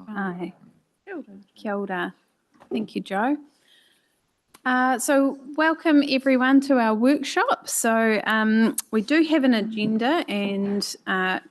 Aye. Kia ora. Thank you, Joe. So welcome everyone to our workshop. So we do have an agenda and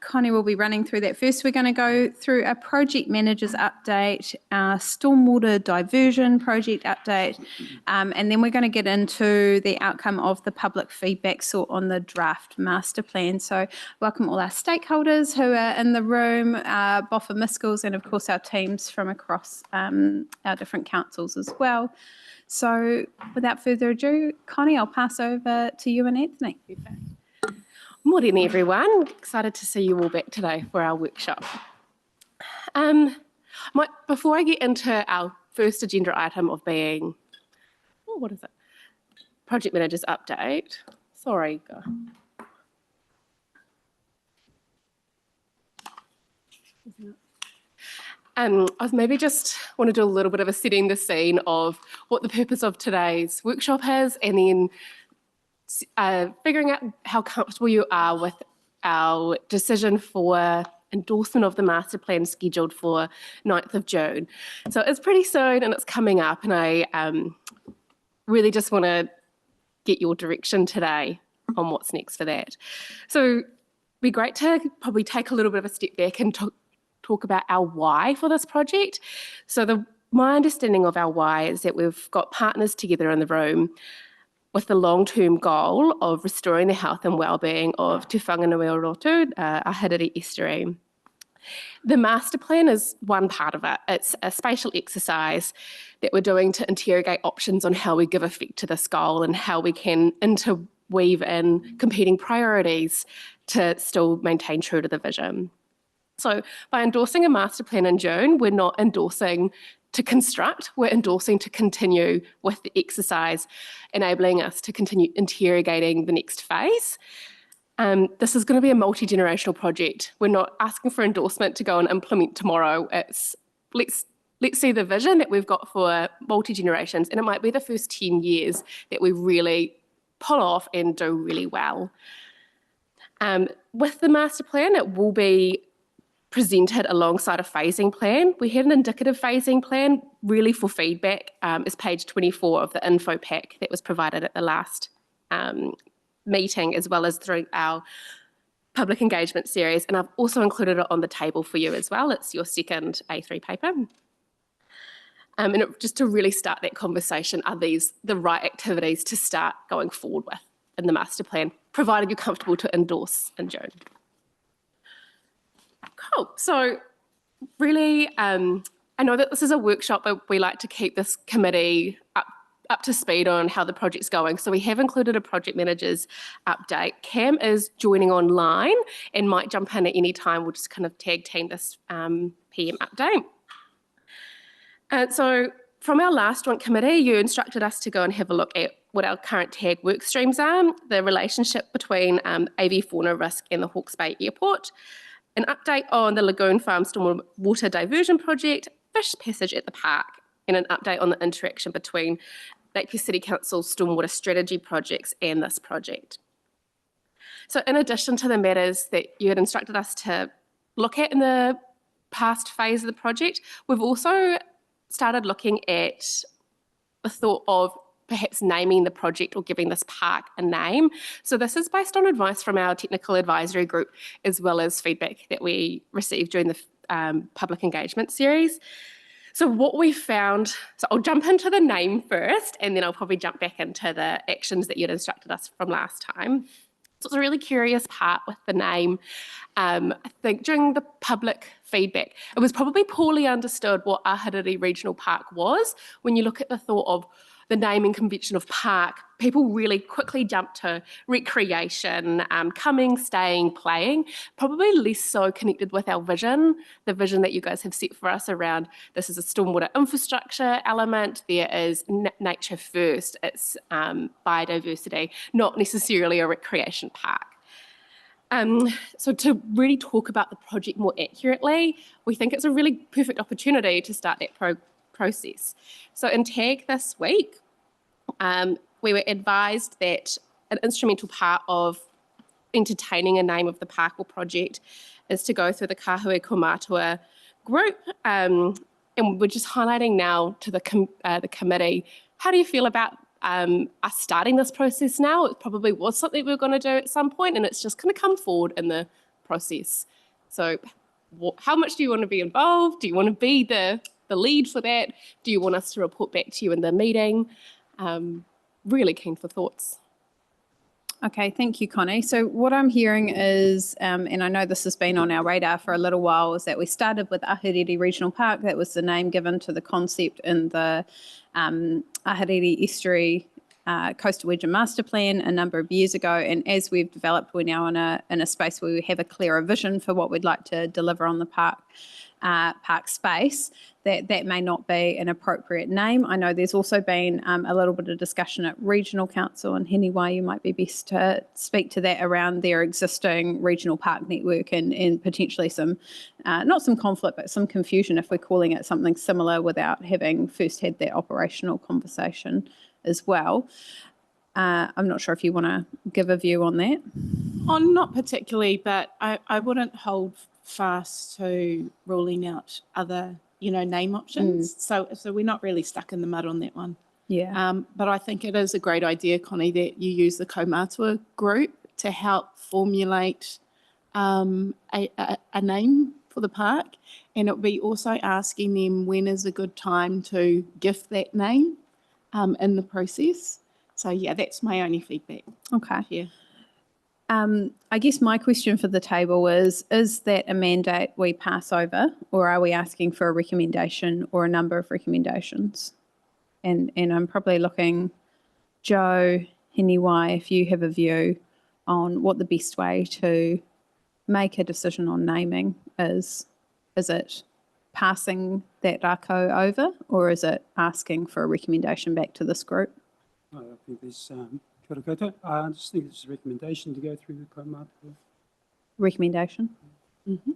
Connie will be running through that first. We're going to go through a project manager's update, our stormwater diversion project update, and then we're going to get into the outcome of the public feedback sought on the draft master plan. So welcome all our stakeholders who are in the room, Boffa Miskels, and of course our teams from across our different councils as well. So without further ado, Connie, I'll pass over to you and Anthony. Morning everyone, excited to see you all back today for our workshop. Before I get into our first agenda item of being, project manager's update, sorry. I maybe just want to do a little bit of a setting the scene of what the purpose of today's workshop is, and then figuring out how comfortable you are with our decision for endorsement of the master plan scheduled for 9th of June. So it's pretty soon and it's coming up, and I really just want to get your direction today on what's next for that. So it'd be great to probably take a little bit of a step back and talk about our why for this project. So my understanding of our why is that we've got partners together in the room with the long-term goal of restoring the health and well-being of Te Whanganui-a-Roto, Ahuriri estuary. The master plan is one part of it. It's a spatial exercise that we're doing to interrogate options on how we give effect to this goal and how we can interweave in competing priorities to still maintain true to the vision. So by endorsing a master plan in June, we're not endorsing to construct, we're endorsing to continue with the exercise, enabling us to continue interrogating the next phase. This is going to be a multi-generational project. We're not asking for endorsement to go and implement tomorrow. It's let's see the vision that we've got for multi-generations, and it might be the first 10 years that we really pull off and do really well. With the master plan, it will be presented alongside a phasing plan. We had an indicative phasing plan really for feedback as page 24 of the info pack that was provided at the last meeting, as well as through our public engagement series. And I've also included it on the table for you as well. It's your second A3 paper. Just to really start that conversation, are these the right activities to start going forward with in the master plan, provided you're comfortable to endorse in June? Cool. So really, I know that this is a workshop, but we like to keep this committee up to speed on how the project's going. So we have included a project manager's update. Cam is joining online and might jump in at any time. We'll just kind of tag team this PM update. So from our last joint committee, you instructed us to go and have a look at what our current TAG work streams are, the relationship between AV fauna risk and the Hawke's Bay Airport, an update on the Lagoon Farm stormwater diversion project, fish passage at the park, and an update on the interaction between Napier City Council's stormwater strategy projects and this project. So in addition to the matters that you had instructed us to look at in the past phase of the project, we've also started looking at the thought of perhaps naming the project or giving this park a name. So this is based on advice from our technical advisory group, as well as feedback that we received during the public engagement series. So what we found, so I'll jump into the name first, and then I'll probably jump back into the actions that you'd instructed us from last time. So it's a really curious part with the name. I think during the public feedback, it was probably poorly understood what Ahuriri Regional Park was. When you look at the thought of the naming convention of park, people really quickly jump to recreation, coming, staying, playing, probably less so connected with our vision, the vision that you guys have set for us around this is a stormwater infrastructure element, there is nature first, it's biodiversity, not necessarily a recreation park. So to really talk about the project more accurately, we think it's a really perfect opportunity to start that process. So in TAG this week, we were advised that an instrumental part of entertaining a name of the park or project is to go through the Kahue Komatua group. And we're just highlighting now to the committee, how do you feel about us starting this process now? It probably was something we were going to do at some point, and it's just going to come forward in the process. So how much do you want to be involved? Do you want to be the lead for that? Do you want us to report back to you in the meeting? Really keen for thoughts. Okay, thank you, Connie. So what I'm hearing is, and I know this has been on our radar for a little while, is that we started with Ahuriri Regional Park. That was the name given to the concept in the Ahuriri Estuary Coastal Region Master Plan a number of years ago. And as we've developed, we're now in a space where we have a clearer vision for what we'd like to deliver on the park space. That may not be an appropriate name. I know there's also been a little bit of discussion at Regional Council, and Henny, why you might be best to speak to that around their existing regional park network and potentially some, not some conflict, but some confusion if we're calling it something similar without having first had that operational conversation as well. I'm not sure if you want to give a view on that. Oh, not particularly, but I wouldn't hold fast to ruling out other, name options. So we're not really stuck in the mud on that one. Yeah. But I think it is a great idea, Connie, that you use the Komatua group to help formulate a name for the park, and it'll be also asking them when is a good time to gift that name in the process. So yeah, that's my only feedback. Okay. Yeah. I guess my question for the table is that a mandate we pass over, or are we asking for a recommendation or a number of recommendations? And I'm probably looking, Joe, Heniwai, if you have a view on what the best way to make a decision on naming is. Is it passing that rako over, or is it asking for a recommendation back to this group? I think there's kia ora koutou. I just think it's a recommendation to go through the Komatua. Recommendation? Mm-hmm.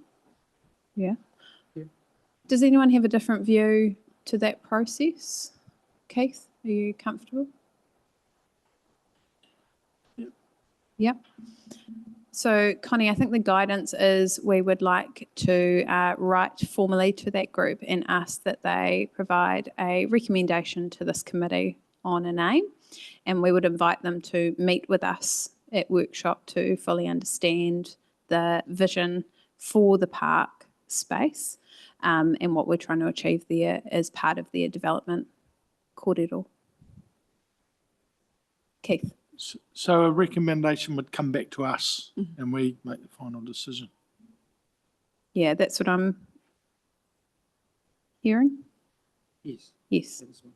Yeah. Yeah. Does anyone have a different view to that process? Keith, are you comfortable? Yep. Yep. So, Connie, I think the guidance is we would like to write formally to that group and ask that they provide a recommendation to this committee on a name, and we would invite them to meet with us at workshop to fully understand the vision for the park space and what we're trying to achieve there as part of their development kōrero. Keith. So a recommendation would come back to us and we make the final decision. Yeah, that's what I'm hearing. Yes. Yes. That is what-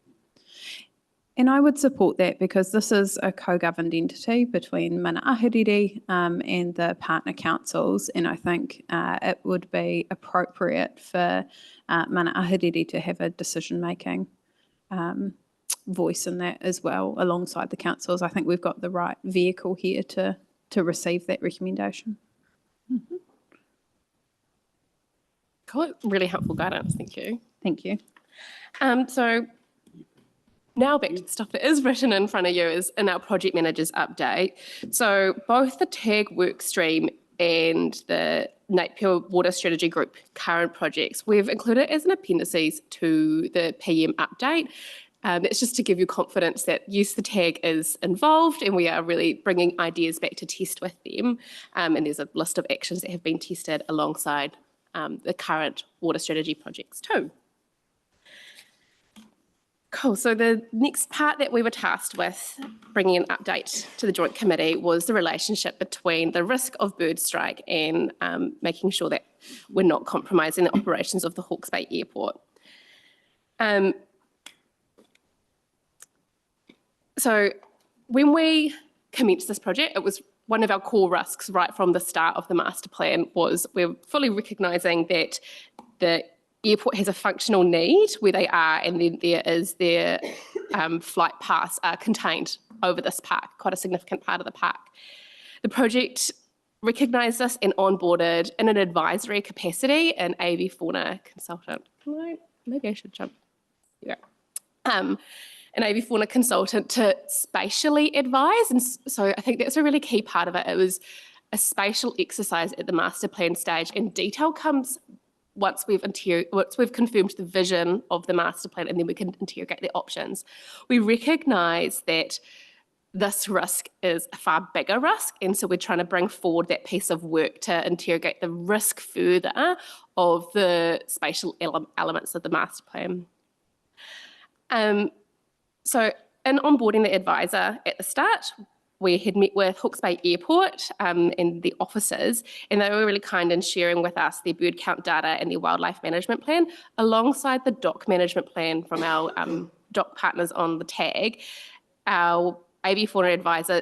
And I would support that because this is a co-governed entity between Mana Ahuriri and the partner councils, and I think it would be appropriate for Mana Ahuriri to have a decision-making voice in that as well, alongside the councils. I think we've got the right vehicle here to receive that recommendation. Mm-hmm. Cool. Really helpful guidance. Thank you. Thank you. So now back to the stuff that is written in front of you is in our project manager's update. So both the TAG workstream and the Napier Water Strategy Group current projects, we've included as an appendices to the PM update. It's just to give you confidence that, yes, the TAG is involved and we are really bringing ideas back to test with them. And there's a list of actions that have been tested alongside the current water strategy projects too. Cool. So the next part that we were tasked with bringing an update to the Joint Committee was the relationship between the risk of bird strike and making sure that we're not compromising the operations of the Hawke's Bay Airport. So when we commenced this project, it was one of our core risks right from the start of the master plan was we're fully recognising that the airport has a functional need where they are, and then there is their flight paths are contained over this park, quite a significant part of the park. The project recognised us and onboarded in an advisory capacity an avifauna fauna consultant. Maybe I should jump. Yeah. An avifauna fauna consultant to spatially advise. And so I think that's a really key part of it. It was a spatial exercise at the master plan stage, and detail comes once we've confirmed the vision of the master plan, and then we can interrogate the options. We recognise that this risk is a far bigger risk, and so we're trying to bring forward that piece of work to interrogate the risk further of the spatial elements of the master plan. So in onboarding the advisor at the start, we had met with Hawke's Bay Airport and the officers, and they were really kind in sharing with us their bird count data and their wildlife management plan, alongside the dock management plan from our dock partners on the tag. Our avifauna advisor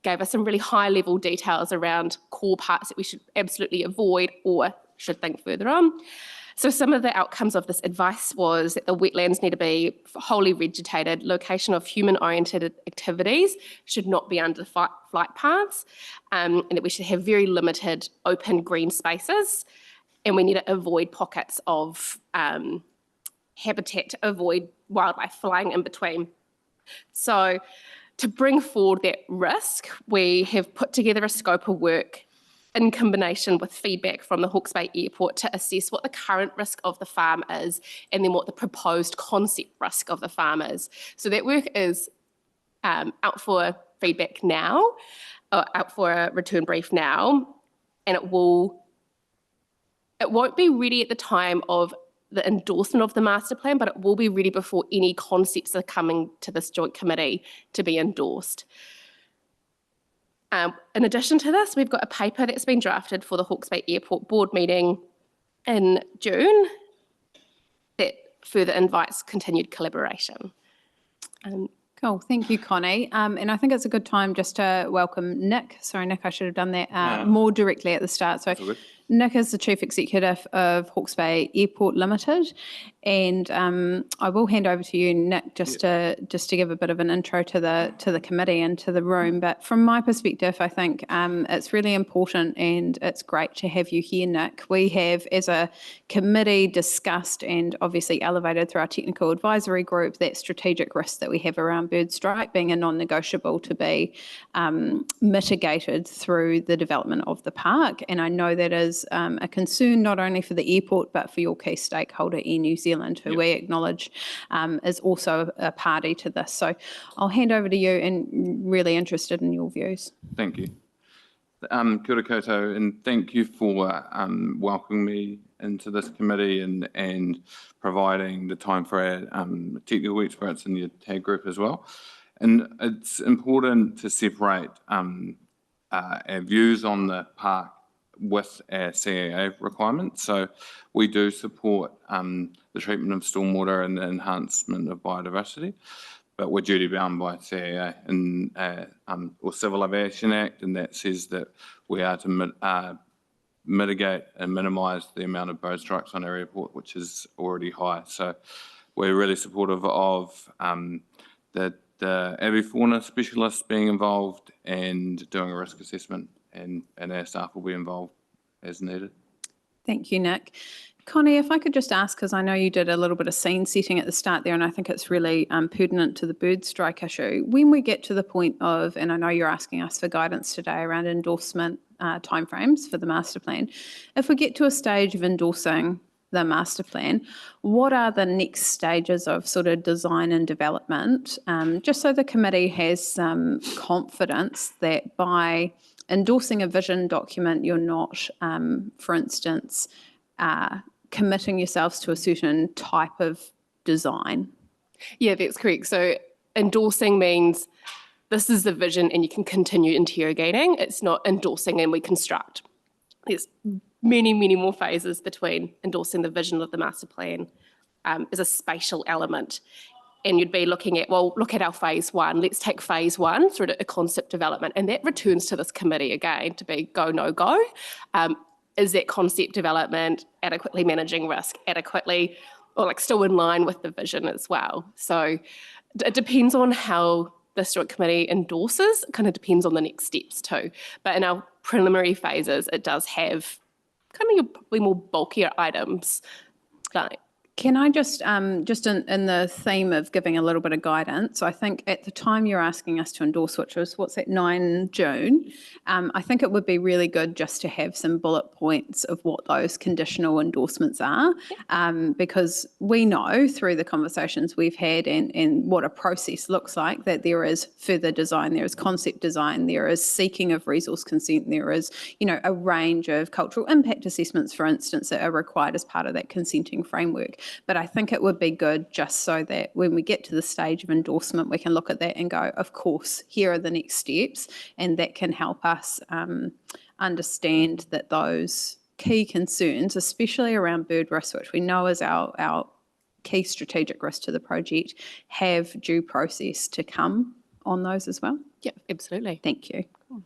gave us some really high-level details around core parts that we should absolutely avoid or should think further on. So some of the outcomes of this advice was that the wetlands need to be wholly vegetated, location of human-oriented activities should not be under flight paths, and that we should have very limited open green spaces, and we need to avoid pockets of habitat to avoid wildlife flying in between. So to bring forward that risk, we have put together a scope of work in combination with feedback from the Hawke's Bay Airport to assess what the current risk of the farm is, and then what the proposed concept risk of the farm is. So that work is out for feedback now, out for a return brief now, and it won't be ready at the time of the endorsement of the master plan, but it will be ready before any concepts are coming to this joint committee to be endorsed. In addition to this, we've got a paper that's been drafted for the Hawke's Bay Airport board meeting in June that further invites continued collaboration. Cool, thank you, Connie. And I think it's a good time just to welcome Nick. Sorry, Nick, I should have done that more directly at the start. So Nick is the Chief Executive of Hawke's Bay Airport Limited, and I will hand over to you, Nick, just to give a bit of an intro to the committee and to the room. But from my perspective, I think it's really important, and it's great to have you here, Nick. We have, as a committee, discussed and obviously elevated through our technical advisory group that strategic risk that we have around bird strike being a non-negotiable to be mitigated through the development of the park. And I know that is a concern not only for the airport but for your key stakeholder, Air New Zealand, who we acknowledge is also a party to this. So I'll hand over to you, and really interested in your views. Thank you. Kia ora koutou, and thank you for welcoming me into this committee and providing the time for our technical experts in the TAG group as well. And it's important to separate our views on the park with our CAA requirements. So we do support the treatment of stormwater and the enhancement of biodiversity, but we're duty bound by CAA and or Civil Aviation Act, and that says that we are to mitigate and minimise the amount of bird strikes on our airport, which is already high. So we're really supportive of the avifauna specialists being involved and doing a risk assessment, and our staff will be involved as needed. Thank you, Nick. Connie, if I could just ask, because I know you did a little bit of scene setting at the start there, and I think it's really pertinent to the bird strike issue. When we get to the point of, and I know you're asking us for guidance today around endorsement timeframes for the master plan, if we get to a stage of endorsing the master plan, what are the next stages of sort of design and development, just so the committee has some confidence that by endorsing a vision document, you're not, for instance, committing yourselves to a certain type of design? Yeah, that's correct. So endorsing means this is the vision and you can continue interrogating. It's not endorsing and we construct. There's many, many more phases between endorsing the vision of the master plan as a spatial element. And you'd be looking at, well, look at our phase one. Let's take phase one through to a concept development. And that returns to this committee again to be go, no go. Is that concept development adequately managing risk, adequately, or like still in line with the vision as well? So it depends on how the joint committee endorses. It kind of depends on the next steps too. But in our preliminary phases, it does have kind of your probably more bulkier items. Like, Can I just in the theme of giving a little bit of guidance, I think at the time you're asking us to endorse, which was, what's that, 9 June, I think it would be really good just to have some bullet points of what those conditional endorsements are, because we know through the conversations we've had and what a process looks like that there is further design, there is concept design, there is seeking of resource consent, there is, a range of cultural impact assessments, for instance, that are required as part of that consenting framework. But I think it would be good just so that when we get to the stage of endorsement, we can look at that and go, of course, here are the next steps. And that can help us understand that those key concerns, especially around bird risk, which we know is our key strategic risk to the project, have due process to come on those as well. yeah, absolutely. Thank you. Cool.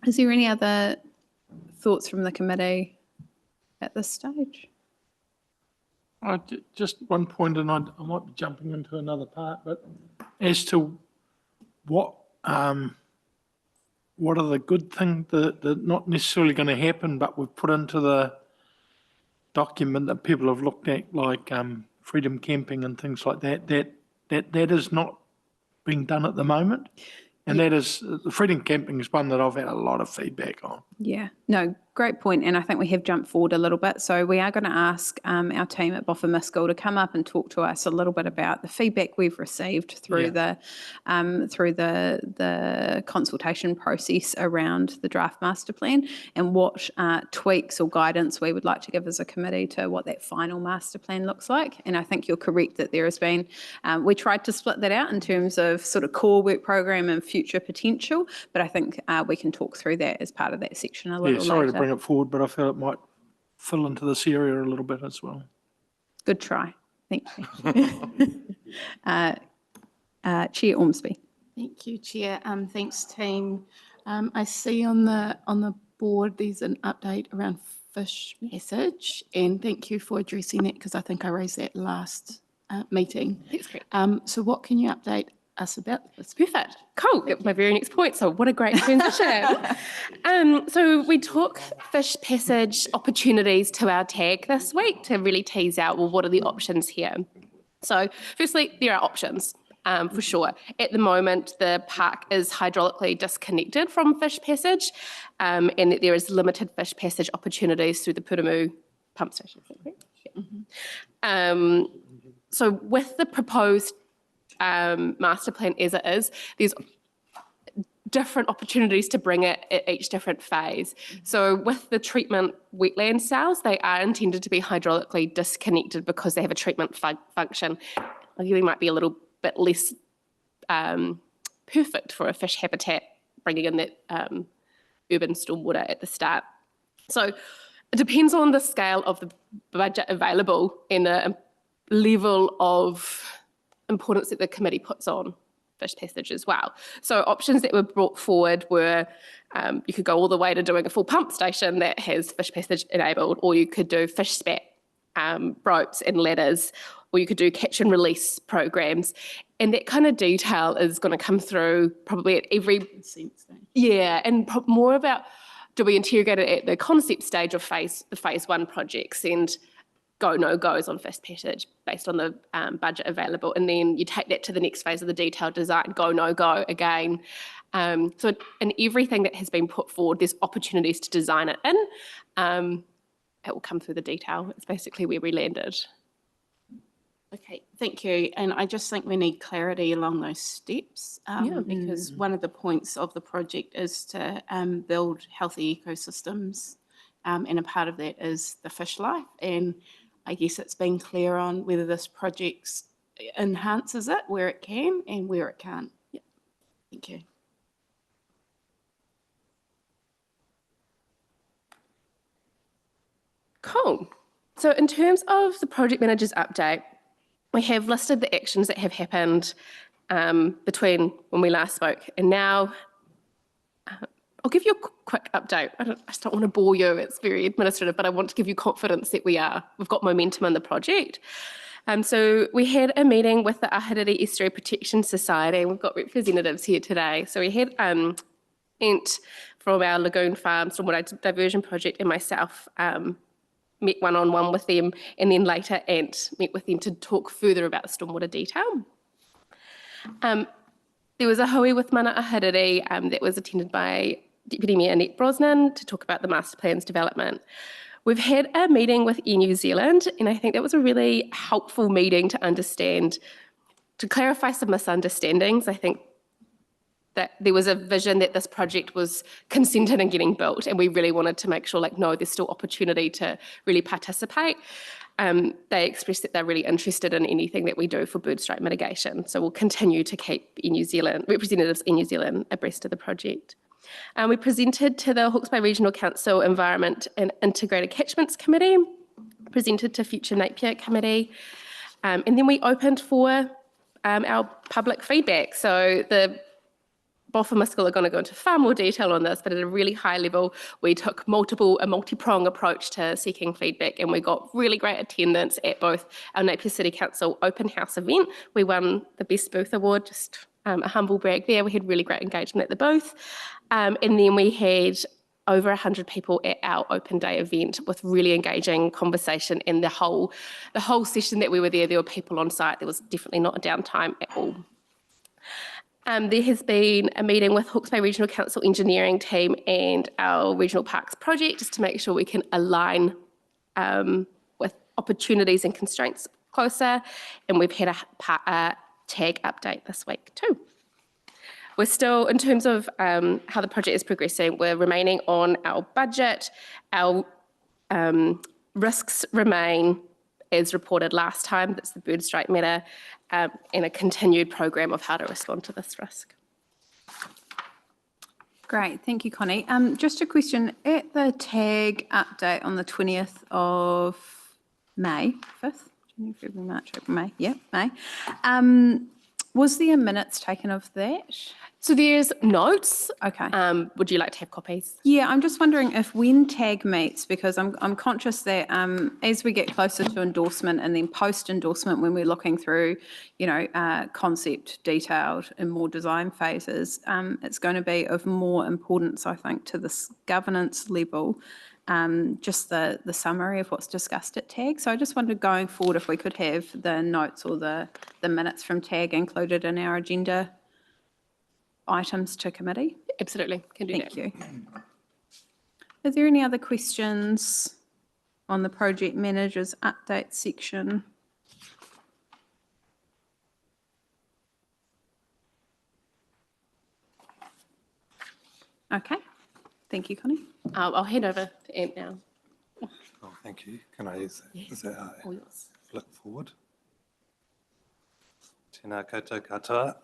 Is there any other thoughts from the committee at this stage? Just one point, and I might be jumping into another part, but as to what are the good things that not necessarily going to happen, but we've put into the document that people have looked at, like freedom camping and things like that, that is not being done at the moment. And that is, the freedom camping is one that I've had a lot of feedback on. Yeah, no, great point. And I think we have jumped forward a little bit. So we are going to ask our team at Boffa to come up and talk to us a little bit about the feedback we've received through the consultation process around the draft master plan and what tweaks or guidance we would like to give as a committee to what that final master plan looks like. And I think you're correct that there has been, we tried to split that out in terms of sort of core work program and future potential, but I think we can talk through that as part of that section a little later. Sorry to bring it forward, but I feel it might fill into this area a little bit as well. Good try. Thank you. Chair Ormsby. Thank you, Chair. Thanks, team. I see on the board there's an update around fish passage, and thank you for addressing that because I think I raised that last meeting. That's great. So what can you update us about this? Perfect. Cool. That's my very next point. So what a great transition. So we took fish passage opportunities to our tag this week to really tease out, well, what are the options here? So firstly, there are options. For sure. At the moment, the park is hydraulically disconnected from fish passage, and that there is limited fish passage opportunities through the Puramu pump station. Is that correct? Yeah. So with the proposed master plan as it is, there's different opportunities to bring it at each different phase. So with the treatment wetland cells, they are intended to be hydraulically disconnected because they have a treatment function. They might be a little bit less perfect for a fish habitat, bringing in that urban stormwater at the start. So it depends on the scale of the budget available and the level of importance that the committee puts on fish passage as well. So options that were brought forward were you could go all the way to doing a full pump station that has fish passage enabled, or you could do fish spat ropes and ladders, or you could do catch and release programs. And that kind of detail is going to come through probably at every... Yeah, and more about do we interrogate it at the concept stage of the phase 1 projects and go, no goes on fish passage based on the budget available. And then you take that to the next phase of the detailed design, go, no go again. So in everything that has been put forward, there's opportunities to design it in. It will come through the detail. It's basically where we landed. Okay, thank you. And I just think we need clarity along those steps because one of the points of the project is to build healthy ecosystems, and a part of that is the fish life. And I guess it's been clear on whether this project enhances it where it can and where it can't. Yep. Thank you. Cool. So in terms of the project manager's update, we have listed the actions that have happened between when we last spoke and now. I'll give you a quick update. I just don't want to bore you. It's very administrative, but I want to give you confidence that we've got momentum in the project. So we had a meeting with the Ahuriri Estuary Protection Society. We've got representatives here today. So we had Ent from our Lagoon Farm Stormwater Diversion Project and myself met one-on-one with them, and then later Ant met with them to talk further about the stormwater detail. There was a hui with mana Ahuriri that was attended by Deputy Mayor Annette Brosnan to talk about the master plan's development. We've had a meeting with Air New Zealand, and I think that was a really helpful meeting to understand, to clarify some misunderstandings. I think that there was a vision that this project was consented and getting built, and we really wanted to make sure, like, no, there's still opportunity to really participate. They expressed that they're really interested in anything that we do for bird strike mitigation. So we'll continue to keep representatives in New Zealand abreast of the project. We presented to the Hawke's Bay Regional Council Environment and Integrated Catchments Committee, presented to Future Napier Committee, and then we opened for our public feedback. So the Boffa School are going to go into far more detail on this, but at a really high level, we took a multi-prong approach to seeking feedback, and we got really great attendance at both our Napier City Council open house event. We won the Best Booth Award, just a humble brag there. We had really great engagement at the booth. And then we had over 100 people at our open day event with really engaging conversation, and the whole session that we were there were people on site. There was definitely not a downtime at all. There has been a meeting with Hawke's Bay Regional Council engineering team and our Regional Parks project just to make sure we can align with opportunities and constraints closer. And we've had a tag update this week too. We're still, in terms of how the project is progressing, we're remaining on our budget. Our risks remain as reported last time. That's the bird strike matter, and a continued program of how to respond to this risk. Great, thank you, Connie. Just a question, at the tag update on the 20th of May, 5th, January, February, March, April, May, yeah, May, was there minutes taken of that? So there's notes. Okay. Would you like to have copies? Yeah, I'm just wondering if when tag meets, because I'm conscious that as we get closer to endorsement and then post endorsement, when we're looking through, concept, detailed and more design phases, it's going to be of more importance, I think, to this governance level, just the summary of what's discussed at tag. So I just wondered going forward if we could have the notes or the minutes from tag included in our agenda items to committee. Absolutely, can do that. Thank you. Are there any other questions on the project manager's update section? Okay, thank you, Connie. I'll hand over to Ant now. Oh, thank you. Can I use that? Is that All yours. flick forward? Tēnā koutou katoa.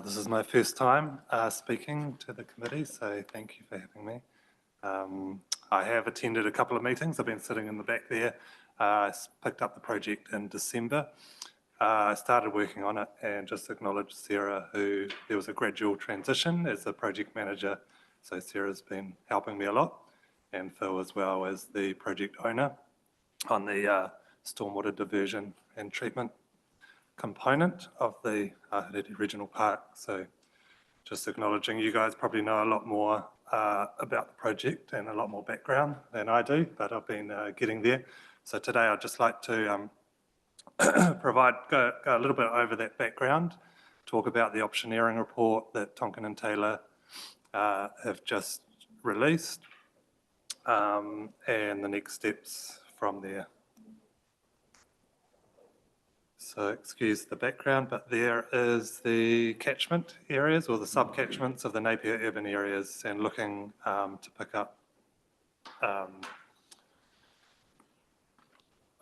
This is my first time speaking to the committee, so thank you for having me. I have attended a couple of meetings. I've been sitting in the back there. I picked up the project in December. I started working on it and just acknowledged Sarah, who there was a gradual transition as the project manager. So Sarah's been helping me a lot, and Phil as well as the project owner on the stormwater diversion and treatment component of the Ahuriri Regional Park. So just acknowledging you guys probably know a lot more about the project and a lot more background than I do, but I've been getting there. So today I'd just like to go a little bit over that background, talk about the optioneering report that Tonkin and Taylor have just released, and the next steps from there. So excuse the background, but there is the catchment areas or the sub-catchments of the Napier urban areas, and looking to pick up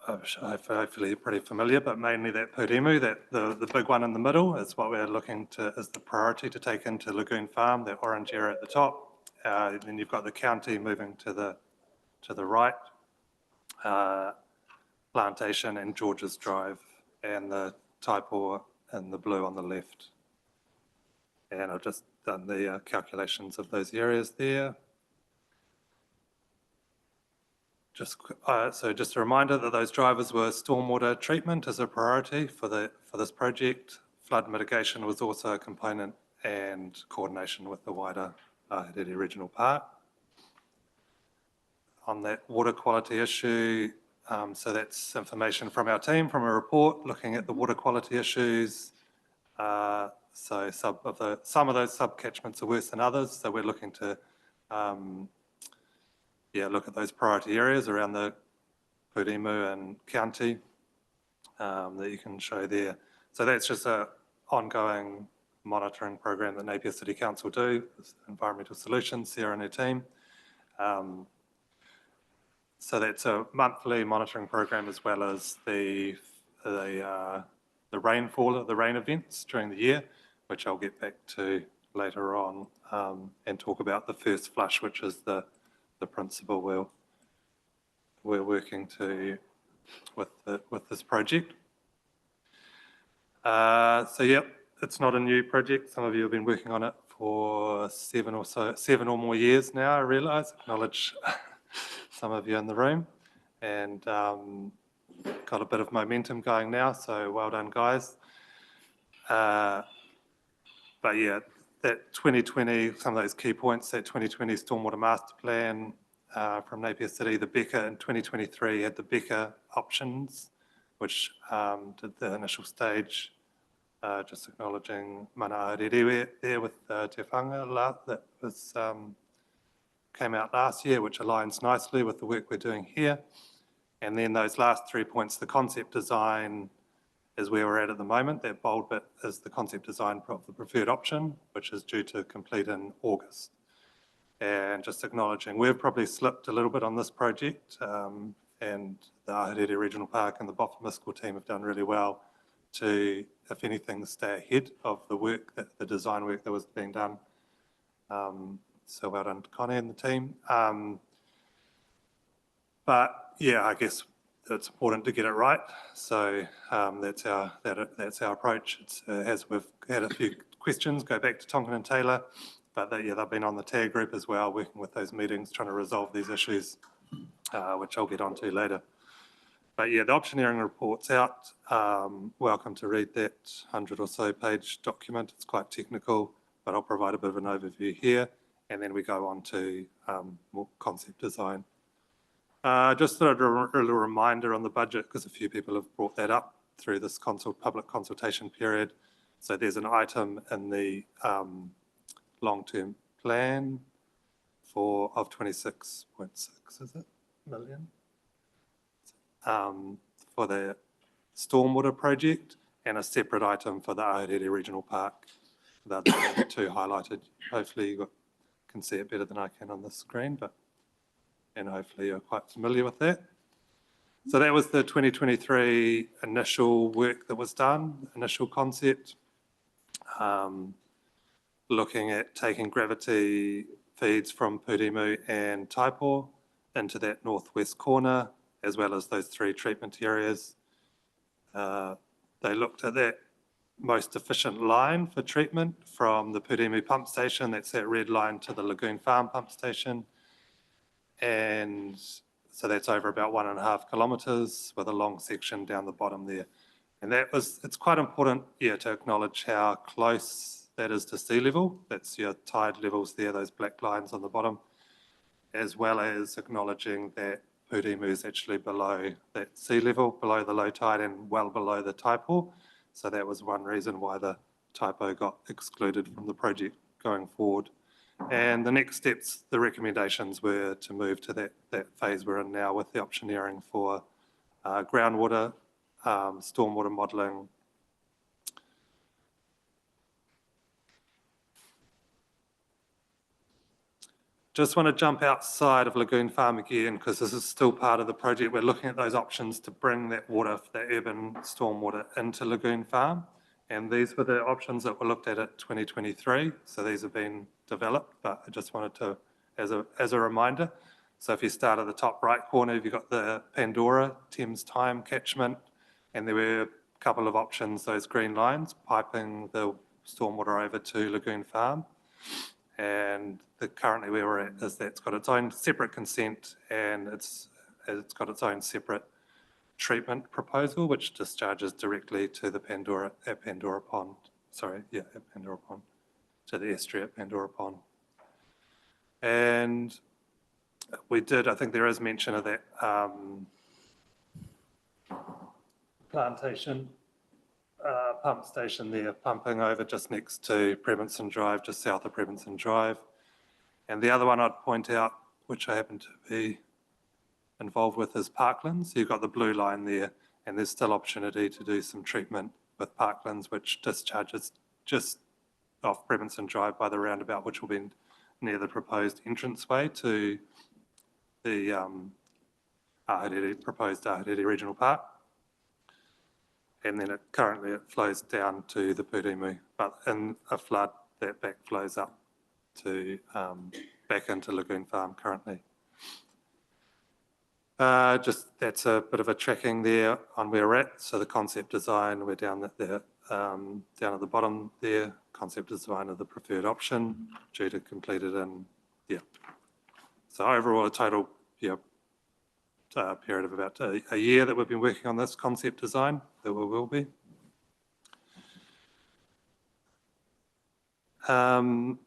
hopefully you're pretty familiar, but mainly that Purimu, that the big one in the middle is what we're looking to, is the priority to take into Lagoon Farm, that orange area at the top. Then you've got the county moving to the right, Plantation and George's Drive, and the Taipua in the blue on the left. And I've just done the calculations of those areas there. So just a reminder that those drivers were stormwater treatment as a priority for this project. Flood mitigation was also a component, and coordination with the wider Ahuriri Regional Park. On that water quality issue, so that's information from our team, from a report looking at the water quality issues. So some of those sub-catchments are worse than others, so we're looking to look at those priority areas around the Purimu and county that you can show there. So that's just an ongoing monitoring program that Napier City Council do, Environmental Solutions, Sarah and her team. So that's a monthly monitoring program, as well as the rainfall, the rain events during the year, which I'll get back to later on, and talk about the first flush, which is the principle we're working to with this project. So yep, it's not a new project. Some of you have been working on it for 7 or more years now, I realise. Acknowledge some of you in the room, and got a bit of momentum going now, so well done, guys. But yeah, that 2020, some of those key points, that 2020 Stormwater Master Plan from Napier City, the Becker in 2023 had the Becker options, which did the initial stage, just acknowledging mana Ahuriri there with Te Whanga that was, came out last year, which aligns nicely with the work we're doing here. And then those last 3 points, the concept design is where we're at the moment. That bold bit is the concept design of the preferred option, which is due to complete in August. And just acknowledging, we've probably slipped a little bit on this project, and the Ahuriri Regional Park and the Boffin-Miskell team have done really well to, if anything, stay ahead of the work, the design work that was being done. So well done to Connie and the team. But yeah, I guess it's important to get it right. So that's our approach. It's, as we've had a few questions, go back to Tonkin and Taylor, but they've been on the TAG group as well, working with those meetings, trying to resolve these issues, which I'll get onto later. But yeah, the optioneering report's out. Welcome to read that 100 or so page document. It's quite technical, but I'll provide a bit of an overview here, and then we go on to more concept design. Just a little reminder on the budget, because a few people have brought that up through this public consultation period. So there's an item in the long-term plan of 26.6, is it, million? For the stormwater project, and a separate item for the Ahuriri Regional Park. They're the two highlighted. Hopefully you can see it better than I can on the screen, and hopefully you're quite familiar with that. So that was the 2023 initial work that was done, initial concept, looking at taking gravity feeds from Purimu and Taipo into that northwest corner, as well as those 3 treatment areas. They looked at that most efficient line for treatment from the Purimu pump station, that's that red line, to the Lagoon Farm pump station. And so that's over about 1.5 kilometres with a long section down the bottom there. And it's quite important, to acknowledge how close that is to sea level. That's your tide levels there, those black lines on the bottom, as well as acknowledging that Purimu is actually below that sea level, below the low tide and well below the Taipo. So that was one reason why the Taipo got excluded from the project going forward. And the next steps, the recommendations were to move to that phase we're in now with the optioneering for groundwater, stormwater modelling, just want to jump outside of Lagoon Farm again, because this is still part of the project. We're looking at those options to bring that water, that urban stormwater, into Lagoon Farm. And these were the options that were looked at 2023. So these have been developed, but I just wanted to, as a reminder. So if you start at the top right corner, you've got the Pandora, Thames Time catchment, and there were a couple of options, those green lines, piping the stormwater over to Lagoon Farm. And currently where we're at is that's got its own separate consent, and it's got its own separate treatment proposal, which discharges directly to the Pandora Pond, to the estuary at Pandora Pond. And we did, I think there is mention of that plantation pump station there, pumping over just next to Prebinson Drive, just south of Prebinson Drive. And the other one I'd point out, which I happen to be involved with, is Parklands. You've got the blue line there, and there's still opportunity to do some treatment with Parklands, which discharges just off Prebinson Drive by the roundabout, which will be near the proposed entranceway to the proposed Ahuriri Regional Park. And then currently it flows down to the Purimu, but in a flood that backflows up to back into Lagoon Farm currently. Just that's a bit of a tracking there on where we're at. So the concept design, we're down there, down at the bottom there. Concept design of the preferred option, due to completed in, yeah. So overall, a total, period of about a year that we've been working on this concept design, that we will be. So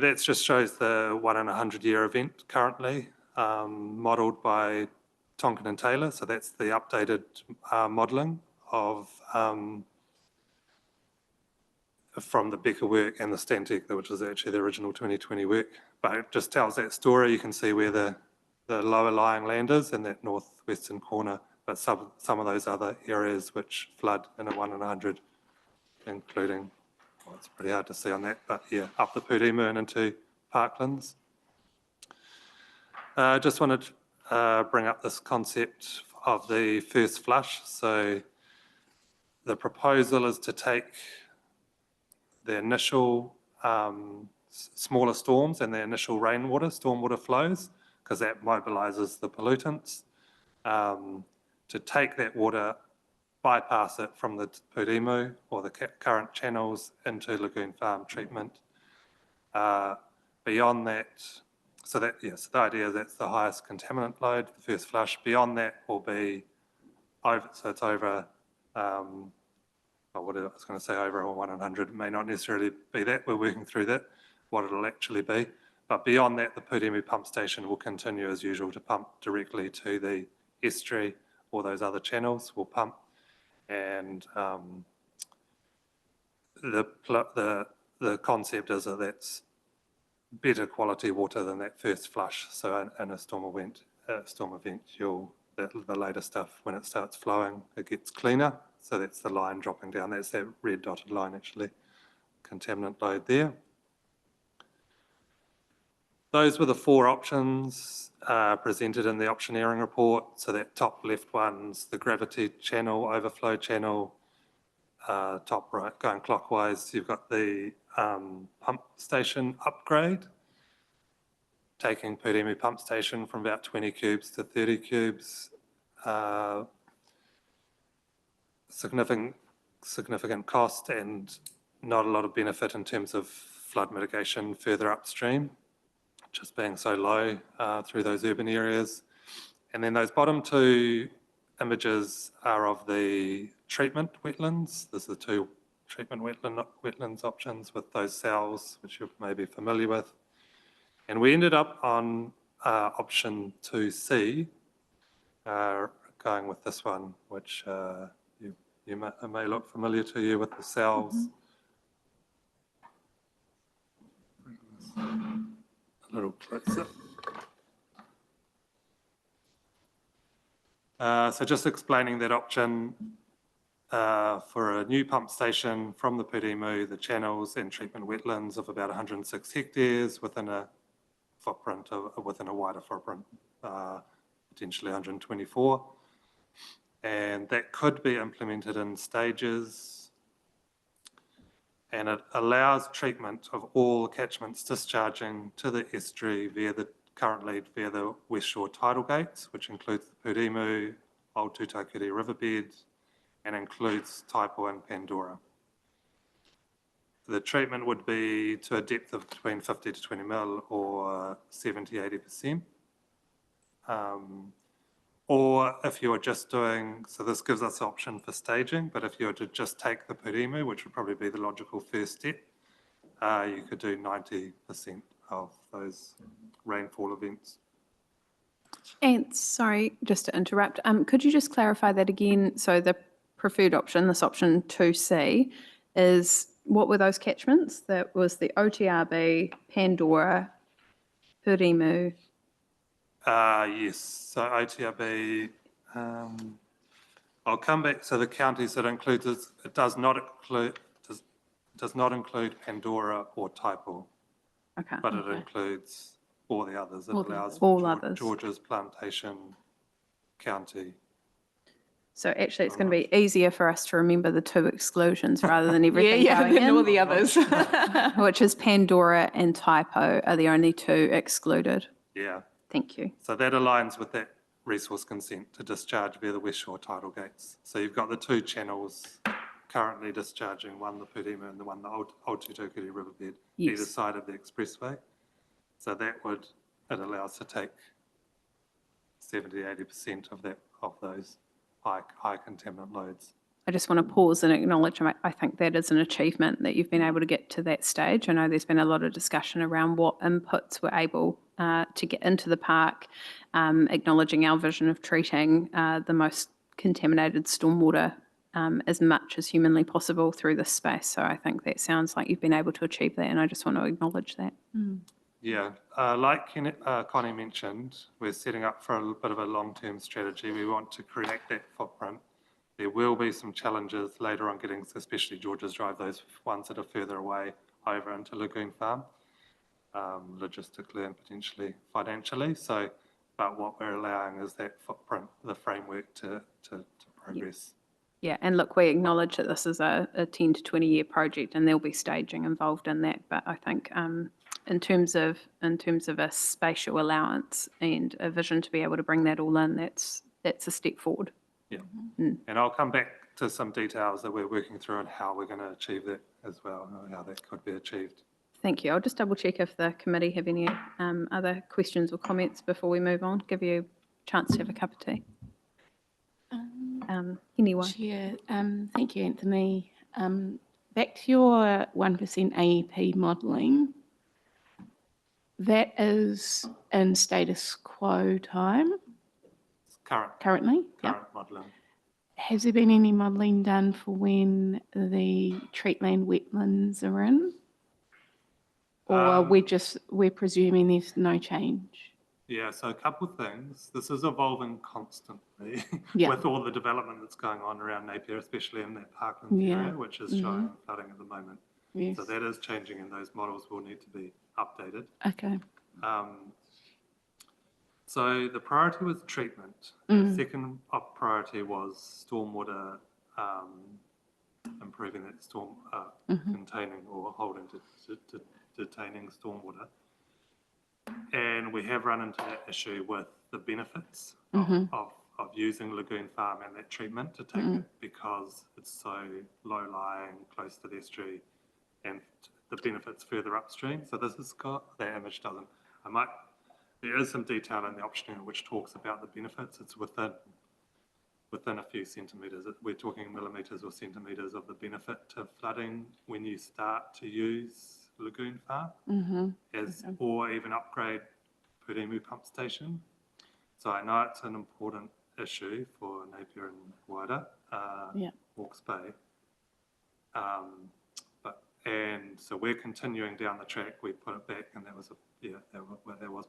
that just shows the 1 in 100 year event currently, modelled by Tonkin and Taylor. So that's the updated modelling of from the Becker work and the Stantec, which was actually the original 2020 work. But it just tells that story. You can see where the lower lying land is in that northwestern corner, but some of those other areas which flood in a 1 in 100, including, well, it's pretty hard to see on that, but yeah, up the Purimu and into Parklands. Just wanted to bring up this concept of the first flush. So the proposal is to take the initial smaller storms and the initial rainwater, stormwater flows, because that mobilises the pollutants, to take that water, bypass it from the Purimu or the current channels into Lagoon Farm treatment. Beyond that, so that, yes, the idea is that's the highest contaminant load, the first flush. Beyond that will be over, so it's over, what I was going to say, over 1 in 100, it may not necessarily be that, we're working through that, what it'll actually be. But beyond that, the Purimu pump station will continue as usual to pump directly to the estuary or those other channels will pump. And the concept is that that's better quality water than that first flush. So in a storm event, the later stuff, when it starts flowing, it gets cleaner. So that's the line dropping down. That's that red dotted line actually, contaminant load there. Those were the 4 options presented in the optioneering report. So that top left one's the gravity channel, overflow channel. Top right, going clockwise, you've got the pump station upgrade, taking Purimu pump station from about 20 cubes to 30 cubes. Significant cost and not a lot of benefit in terms of flood mitigation further upstream, just being so low through those urban areas. And then those bottom 2 images are of the treatment wetlands. There's the 2 treatment wetlands options with those cells, which you're maybe familiar with. And we ended up on option 2C, going with this one, which may look familiar to you with the cells. A little closer. So just explaining that option for a new pump station from the Purimu, the channels and treatment wetlands of about 106 hectares within a footprint, within a wider footprint, potentially 124. And that could be implemented in stages. And it allows treatment of all catchments discharging to the estuary currently via the West Shore tidal gates, which includes the Purimu, Old Tutakuri riverbed, and includes Taipo and Pandora. The treatment would be to a depth of between 50 to 20 mil or 70–80%. Or if you were just doing, so this gives us option for staging, but if you were to just take the Purimu, which would probably be the logical first step, you could do 90% those rainfall events. And sorry, just to interrupt, could you just clarify that again? So the preferred option, this option 2C, is what were those catchments? That was the OTRB, Pandora, Hurimu. Yes, so OTRB, I'll come back to the counties that includes this. It does not include Pandora or Taipo, Okay. but it includes all the others. It All the allows others. All for others. George's Plantation County. So actually, it's going to be easier for us to remember the two exclusions rather than everything Yeah, going then in, all the others. which is Pandora and Taipo are the only two excluded. Yeah, Thank you. so that aligns with that resource consent to discharge via the West Shore tidal gates. So you've got the two channels currently discharging, one the Purima and the one the Old Tutukuri riverbed, either Yes. side of the expressway. So it allows to take 70–80% of those high contaminant loads. I just want to pause and acknowledge, I think that is an achievement that you've been able to get to that stage. I know there's been a lot of discussion around what inputs were able to get into the park, acknowledging our vision of treating the most contaminated stormwater as much as humanly possible through this space. So I think that sounds like you've been able to achieve that, and I just want to acknowledge that. Yeah, like Connie mentioned, we're setting up for a bit of a long-term strategy. We want to create that footprint. There will be some challenges later on getting, especially George's Drive, those ones that are further away over into Lagoon Farm, logistically and potentially financially. So, but what we're allowing is that footprint, the framework to progress. Yeah, and look, we acknowledge that this is a 10 to 20 year project and there'll be staging involved in that. But I think in terms of a spatial allowance and a vision to be able to bring that all in, that's a step forward. Yeah, and I'll come back to some details that we're working through and how we're going to achieve that as well, how that could be achieved. Thank you. I'll just double check if the committee have any other questions or comments before we move on. Give you a chance to have a cup of tea. Anyone? Chair, thank you, Anthony. Back to your 1% AEP modelling, that is in status quo time currently? Current modelling. Has there been any modelling done for when the treatland wetlands are in? Or we're presuming there's no change? Yeah, so a couple of things. This is evolving constantly Yeah. with all the development that's going on around Napier, especially in that Parkland area, which is showing flooding at the moment. Yes. So that is changing and those models will need to be updated. Okay. So the priority was treatment. The second priority was stormwater, improving that storm, containing or holding to detaining stormwater. And we have run into that issue with the benefits of using Lagoon Farm and that treatment to take it because it's so low-lying, close to the estuary, and the benefits further upstream. So this has got, that image doesn't, there is some detail in the option which talks about the benefits. It's within a few centimetres. We're talking millimetres or centimetres of the benefit to flooding when you start to use Lagoon Farm or even upgrade Purima pump station. So I know it's an important issue for Napier and wider, Hawke's Bay. And so we're continuing down the track. We put it back, and that was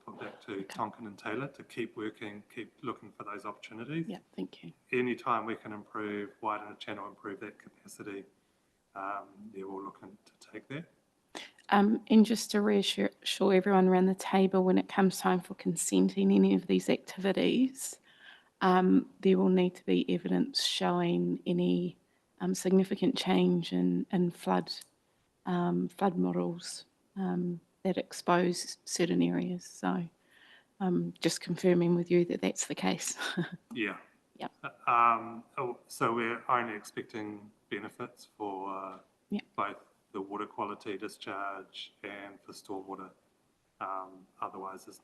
put back to Tonkin and Taylor to keep working, keep looking for those opportunities. Yeah, thank you. Anytime we can improve, widen the channel, improve that capacity, we're looking to take that. And just to reassure everyone around the table, when it comes time for consenting any of these activities, there will need to be evidence showing any significant change in flood models that expose certain areas. So just confirming with you that that's the case. Yeah. Yep. So we're only expecting benefits for both the water quality discharge and for stormwater. Otherwise, there's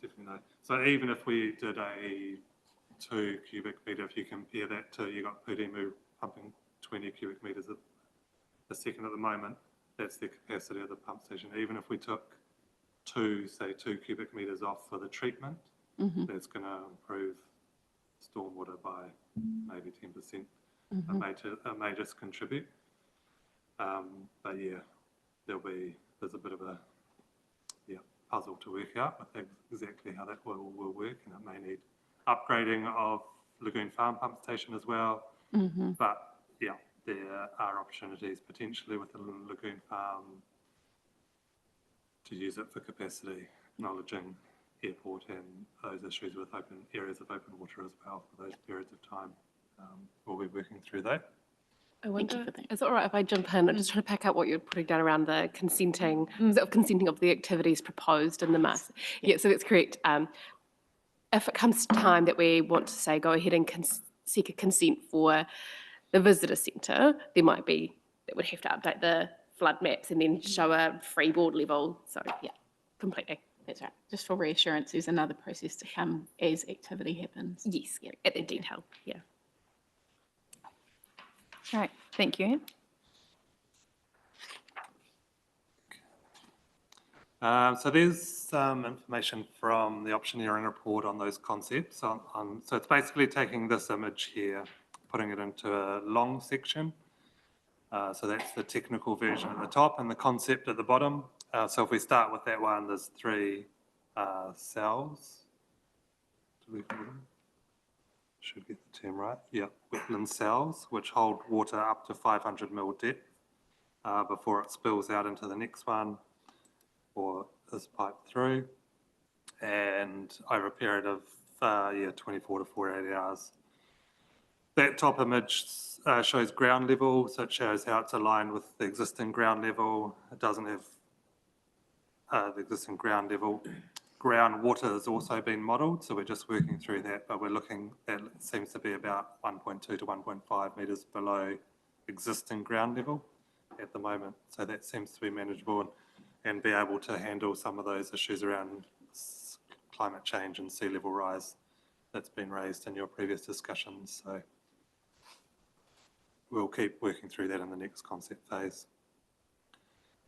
definitely no. So even if we did a 2 cubic metre, if you compare that to, you got Purima pumping 20 cubic metres a second at the moment, that's the capacity of the pump station. Even if we took say 2 cubic metres off for the treatment. That's going to improve stormwater by maybe 10%. It may just contribute. But yeah, there's a bit of a puzzle to work out with exactly how that will work, and it may need upgrading of Lagoon Farm pump station as well. But yeah, there are opportunities potentially with the Lagoon Farm to use it for capacity, acknowledging airport and those issues with open areas of open water as well for those periods of time. We'll be working through that. I wonder, Thank you for that. is it all right if I jump in? I'm just trying to pack up what you're putting down around the consenting, consenting of the activities proposed in the mass. Yeah, so that's correct. If it comes to time that we want to say go ahead and seek a consent for the visitor centre, there might be, that would have to update the flood maps and then show a freeboard level. So yeah, completely. That's right. Just for reassurance, there's another process to come as activity happens. Yes, yeah, at the detail, yeah. Right, thank you. So there's some information from the optioneering report on those concepts. So it's basically taking this image here, putting it into a long section. So that's the technical version at the top and the concept at the bottom. So if we start with that one, there's 3 cells. Do we call them? Should get the term right. Yeah, wetland cells, which hold water up to 500 mil depth before it spills out into the next one or is piped through, and over a period of 24 to 48 hours. That top image shows ground level, so it shows how it's aligned with the existing ground level. It doesn't have the existing ground level. Groundwater has also been modelled, so we're just working through that, but we're looking, that seems to be about 1.2 to 1.5 metres below existing ground level at the moment. So that seems to be manageable and be able to handle some of those issues around climate change and sea level rise that's been raised in your previous discussions. So we'll keep working through that in the next concept phase.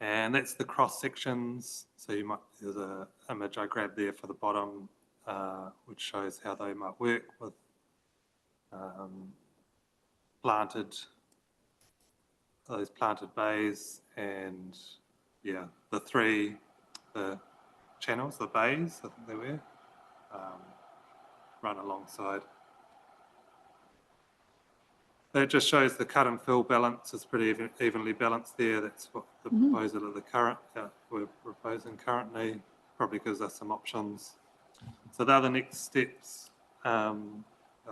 And that's the cross sections. So there's an image I grabbed there for the bottom, which shows how they might work with those planted bays, and yeah, the channels, the bays, I think they were, run alongside. That just shows the cut and fill balance is pretty evenly balanced there. That's what the proposal of the current, we're proposing currently, probably gives us some options. So the other next steps, I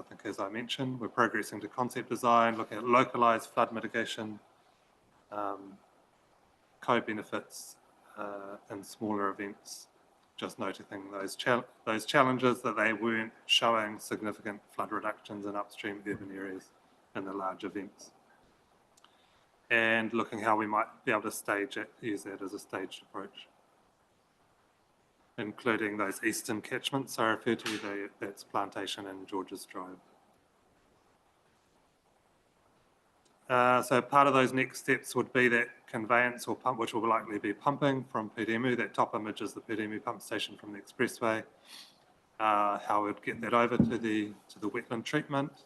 think as I mentioned, we're progressing to concept design, looking at localised flood mitigation, co-benefits in smaller events, just noticing those challenges that they weren't showing significant flood reductions in upstream urban areas in the large events, and looking how we might be able to stage it, use that as a staged approach, including those eastern catchments I referred to, that's Plantation and Georges Drive. So part of those next steps would be that conveyance or pump, which will likely be pumping from Pūremu. That top image is the Pūremu pump station from the expressway. How we'd get that over to the wetland treatment.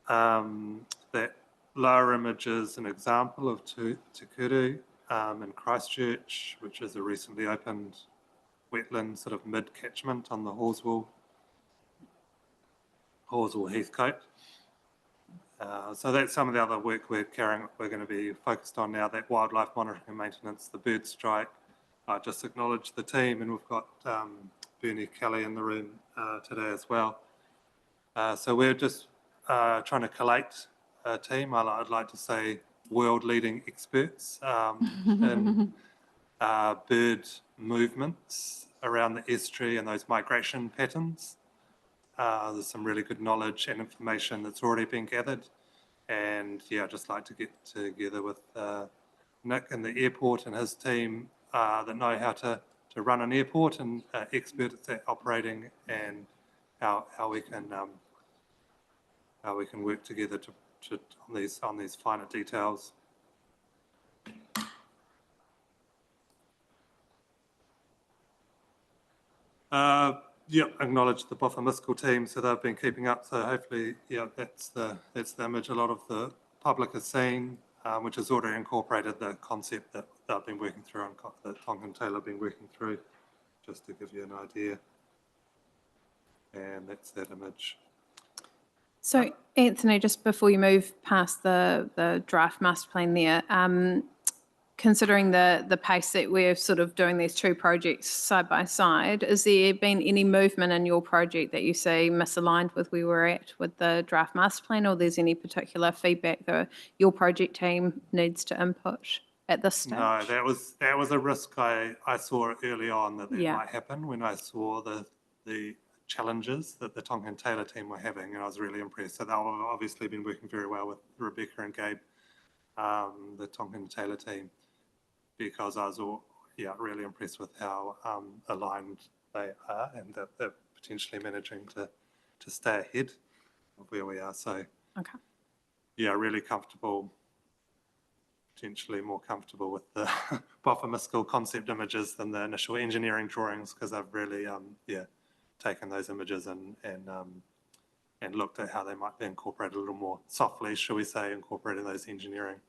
That lower image is an example of Te Kuru in Christchurch, which is a recently opened wetland sort of mid-catchment on the Horswell Heathcote. So that's some of the other work we're going to be focused on now, that wildlife monitoring and maintenance, the bird strike. I just acknowledge the team, and we've got Bernie Kelly in the room today as well. So we're just trying to collate a team, I'd like to say world-leading experts in bird movements around the estuary and those migration patterns. There's some really good knowledge and information that's already been gathered. And yeah, I'd just like to get together with Nick and the airport and his team that know how to run an airport and experts at operating, and how we can work together on these finer details. Yeah, acknowledge the Boffa team, so they've been keeping up. So hopefully, yeah, that's the image a lot of the public has seen, which has already incorporated the concept that they've been working through, and that Tonkin Taylor have been working through, just to give you an idea. And that's that image. So Anthony, just before you move past the draft master plan there, considering the pace that we're sort of doing these two projects side by side, has there been any movement in your project that you see misaligned with where we're at with the draft master plan, or there's any particular feedback that your project team needs to input at this stage? No, that was a risk I saw early on that Yeah. might happen when I saw the challenges that the Tonkin Taylor team were having, and I was really impressed. So they've obviously been working very well with Rebecca and Gabe, the Tonkin Taylor team, because I was really impressed with how aligned they are, and that they're potentially managing to stay ahead of where we are. So Okay. yeah, really comfortable, potentially more comfortable with the Boffa concept images than the initial engineering drawings, because I've really taken those images and looked at how they might be incorporated a little more softly, shall we say, incorporating those engineering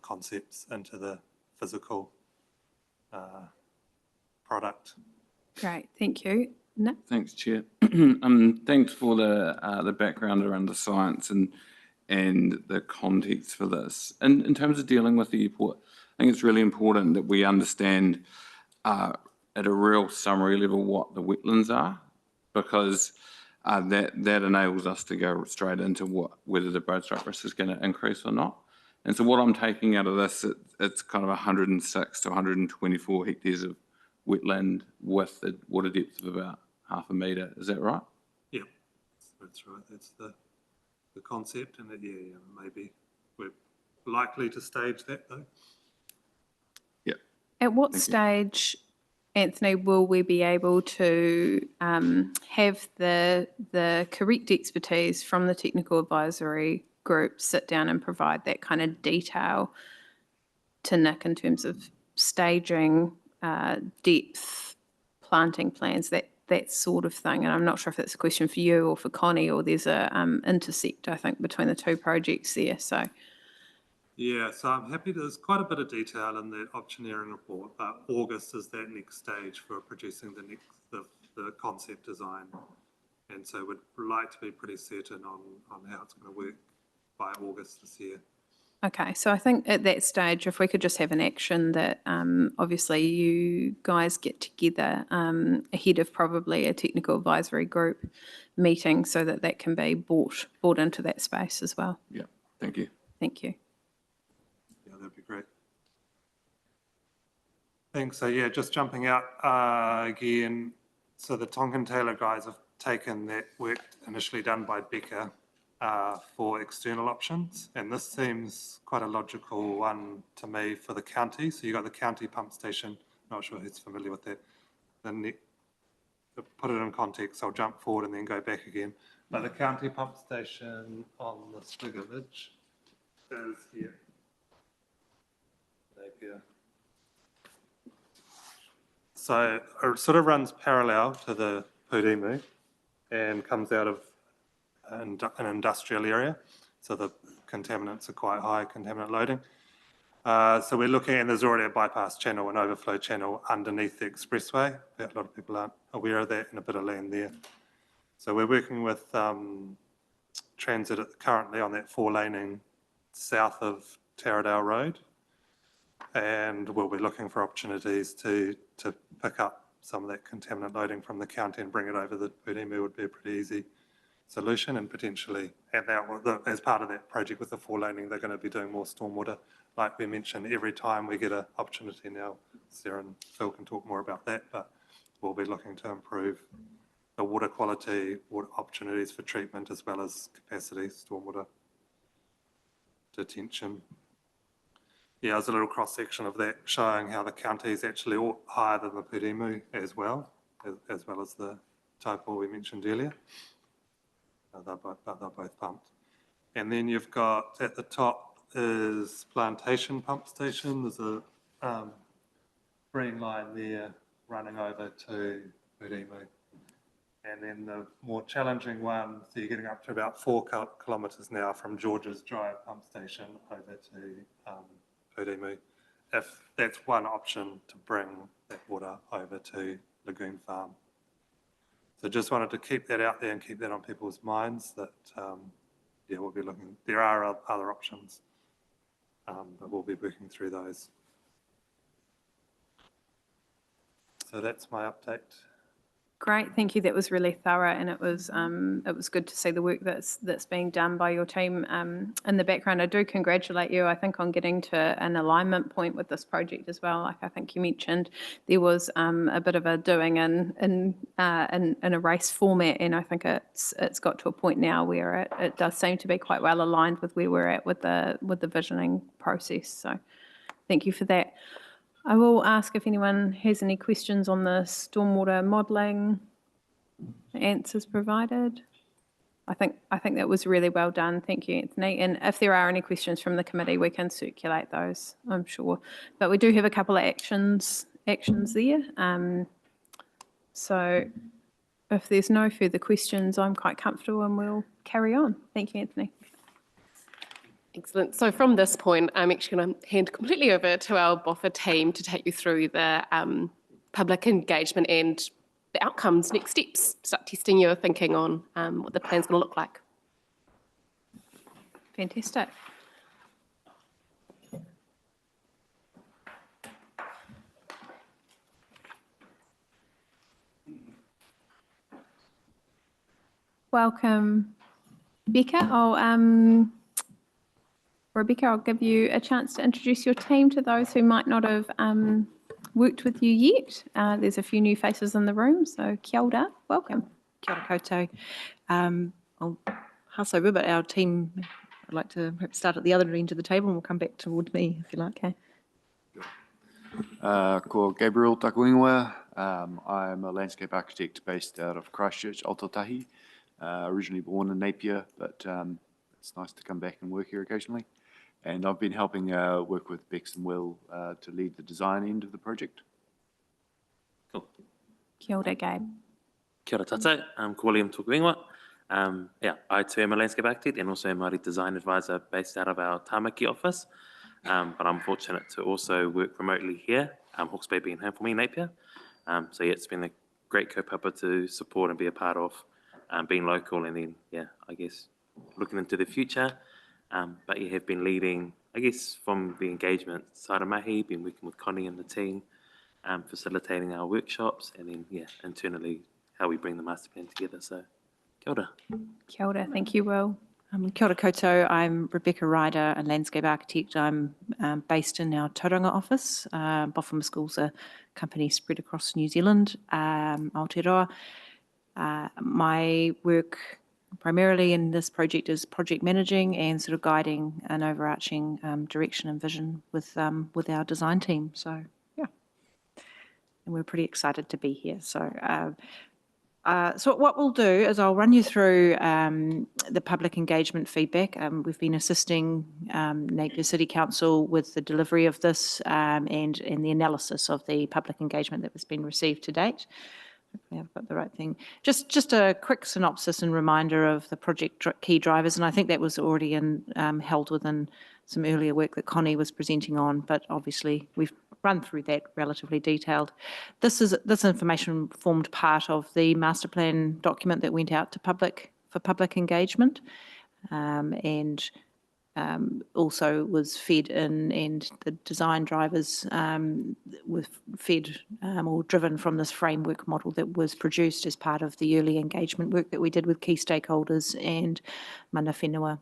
concepts into the physical product. Great, thank you. Nick? Thanks, Chair. Thanks for the background around the science and the context for this. And in terms of dealing with the airport, I think it's really important that we understand at a real summary level what the wetlands are, because that enables us to go straight into whether the road strike risk is going to increase or not. And so what I'm taking out of this, it's kind of 106 to 124 hectares of wetland with the water depth of about 0.5 metre. Is that right? Yeah, that's right. That's the concept, and maybe we're likely to stage that though. Yeah. At what Thank you. stage, Anthony, will we be able to have the correct expertise from the technical advisory group sit down and provide that kind of detail to Nick in terms of staging, depth, planting plans, that sort of thing? And I'm not sure if that's a question for you or for Connie, or there's a intersect, I think, between the two projects there. So. Yeah, so I'm happy. There's quite a bit of detail in the optioneering report, but August is that next stage for producing the concept design, and so we'd like to be pretty certain on how it's going to work by August this year. Okay, so I think at that stage, if we could just have an action that obviously you guys get together ahead of probably a technical advisory group meeting, so that can be brought into that space as well. Yeah, thank you. Thank you. Yeah, that'd be great. Thanks. So yeah, just jumping out again. So the Tonkin Taylor guys have taken that work initially done by Becca for external options, and this seems quite a logical one to me for the county. So you got the county pump station. Not sure who's familiar with that. Then to put it in context, I'll jump forward and then go back again. But the county pump station on this big image is here. Napier. So it sort of runs parallel to the Purimu and comes out of an industrial area. So the contaminants are quite high, contaminant loading. So we're looking, and there's already a bypass channel, an overflow channel underneath the expressway. A lot of people aren't aware of that, and a bit of land there. So we're working with transit currently on that 4-laning south of Taradale Road, and we'll be looking for opportunities to pick up some of that contaminant loading from the county and bring it over the Purimu. Would be a pretty easy solution, and potentially, and as part of that project with the 4-laning, they're going to be doing more stormwater. Like we mentioned, every time we get an opportunity now, Sarah and Phil can talk more about that, but we'll be looking to improve the water quality, water opportunities for treatment, as well as capacity, stormwater detention. Yeah, there's a little cross-section of that showing how the county is actually higher than the Purimu as well as the Taupo we mentioned earlier. They're both pumped. And then you've got at the top is Plantation Pump Station. There's a green line there running over to Ahuriri. And then the more challenging one, so you're getting up to about 4 kilometres now from George's Drive pump station over to Ahuriri. If that's one option to bring that water over to Lagoon Farm. So just wanted to keep that out there and keep that on people's minds that, yeah, we'll be looking, there are other options, but we'll be working through those. So that's my update. Great, thank you. That was really thorough, and it was good to see the work that's being done by your team in the background. I do congratulate you, I think, on getting to an alignment point with this project as well. Like I think you mentioned, there was a bit of a doing in a race format, and I think it's got to a point now where it does seem to be quite well aligned with where we're at with the visioning process. So, thank you for that. I will ask if anyone has any questions on the stormwater modelling answers provided. I think that was really well done. Thank you, Anthony. And if there are any questions from the committee, we can circulate those, I'm sure. But we do have a couple of actions there. So if there's no further questions, I'm quite comfortable and we'll carry on. Thank you, Anthony. Excellent. So from this point, I'm actually going to hand completely over to our BOFA team to take you through the public engagement and the outcomes, next steps, start testing your thinking on what the plan's going to look like. Fantastic. Welcome, Becca. Rebecca, I'll give you a chance to introduce your team to those who might not have worked with you yet. There's a few new faces in the room, so kia ora, welcome. Kia ora koutou. I'll pass over, but our team, I'd like to perhaps start at the other end of the table and we'll come back toward me if you like. Okay. Ko Gabriel Takuingoa. I'm a landscape architect based out of Christchurch, Aotearoa. Originally born in Napier, but it's nice to come back and work here occasionally. And I've been helping work with Bex and Will to lead the design end of the project. Cool. Kia ora, Gabe. Kia ora tātou. I'm William Tukuingoa. Yeah, I too am a landscape architect and also a Māori design advisor based out of our Tamaki office. But I'm fortunate to also work remotely here, Hawke's Bay being home for me, Napier. So yeah, it's been a great kaupapa to support and be a part of being local, and then, yeah, I guess looking into the future. But you have been leading, I guess, from the engagement side of mahi, been working with Connie and the team, facilitating our workshops, and then, yeah, internally, how we bring the master plan together. So, kia ora. Kia ora, thank you, Will. Kia ora koutou. I'm Rebecca Ryder, a landscape architect. I'm based in our Tauranga office. Bofama School's a company spread across New Zealand, Aotearoa. My work primarily in this project is project managing and sort of guiding an overarching direction and vision with our design team. So yeah, and we're pretty excited to be here. So so what we'll do is I'll run you through the public engagement feedback. We've been assisting Napier City Council with the delivery of this and the analysis of the public engagement that has been received to date. Hopefully I've got the right thing. Just a quick synopsis and reminder of the project key drivers, and I think that was already held within some earlier work that Connie was presenting on, but obviously we've run through that relatively detailed. This information formed part of the master plan document that went out to public engagement, and also was fed in, and the design drivers were fed or driven from this framework model that was produced as part of the early engagement work that we did with key stakeholders and mana whenua.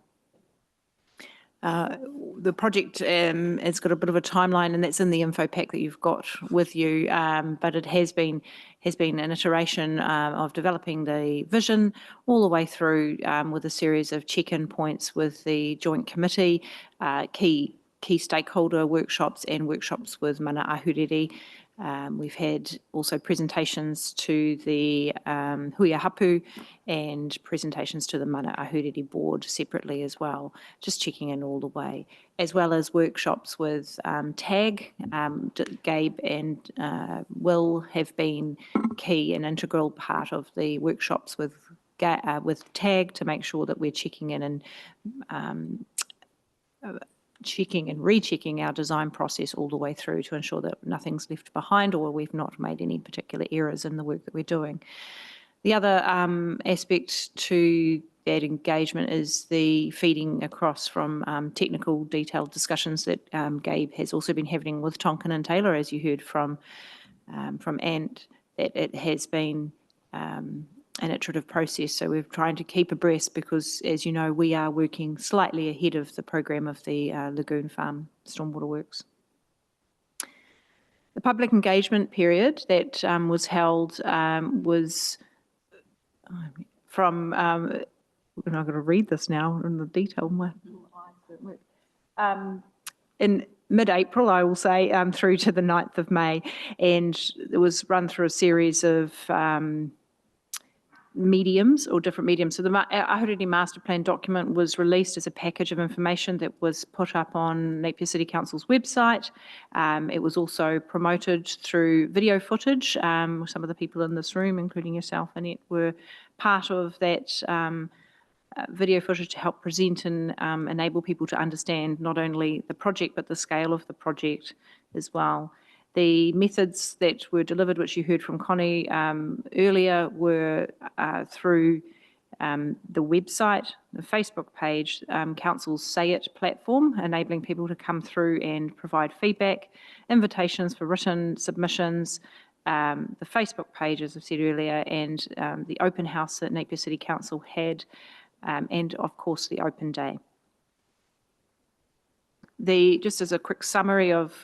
The project has got a bit of a timeline, and that's in the info pack that you've got with you, but it has been an iteration of developing the vision all the way through with a series of check-in points with the joint committee, key key stakeholder workshops and workshops with mana ahuriri. We've had also presentations to the Huia Hapu and presentations to the mana ahuriri board separately as well, just checking in all the way, as well as workshops with TAG. Gabe and Will have been key and integral part of the workshops with TAG to make sure that we're checking in and checking and rechecking our design process all the way through to ensure that nothing's left behind or we've not made any particular errors in the work that we're doing. The other aspect to that engagement is the feeding across from technical detailed discussions that Gabe has also been having with Tonkin and Taylor, as you heard from Ant, that it has been an iterative process. So we're trying to keep abreast because, as you know, we are working slightly ahead of the program of the Lagoon Farm Stormwater Works. The public engagement period that was held was from, and I've got to read this now in the detail. In mid-April, I will say, through to the 9th of May, and it was run through a series of mediums or different mediums. So the Ahuriri Master Plan document was released as a package of information that was put up on Napier City Council's website. It was also promoted through video footage. Some of the people in this room, including yourself, Annette, were part of that video footage to help present and enable people to understand not only the project but the scale of the project as well. The methods that were delivered, which you heard from Connie earlier, were through the website, the Facebook page, Council's Say It platform, enabling people to come through and provide feedback, invitations for written submissions, the Facebook page, as I said earlier, and the open house that Napier City Council had, and of course the open day. Just as a quick summary of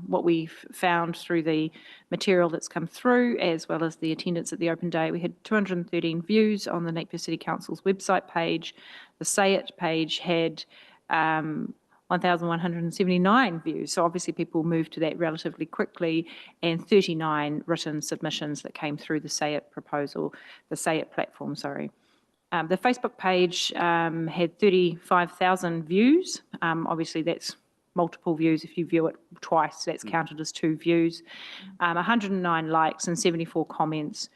what we've found through the material that's come through, as well as the attendance at the open day, we had 213 views on the Napier City Council's website page. The Say It page had 1,179 views. So obviously people moved to that relatively quickly, and 39 written submissions that came through the Say It proposal, the Say It platform, sorry. The Facebook page had 35,000 views. Obviously, that's multiple views. If you view it twice, that's counted as 2 views. 109 likes and 74 comments.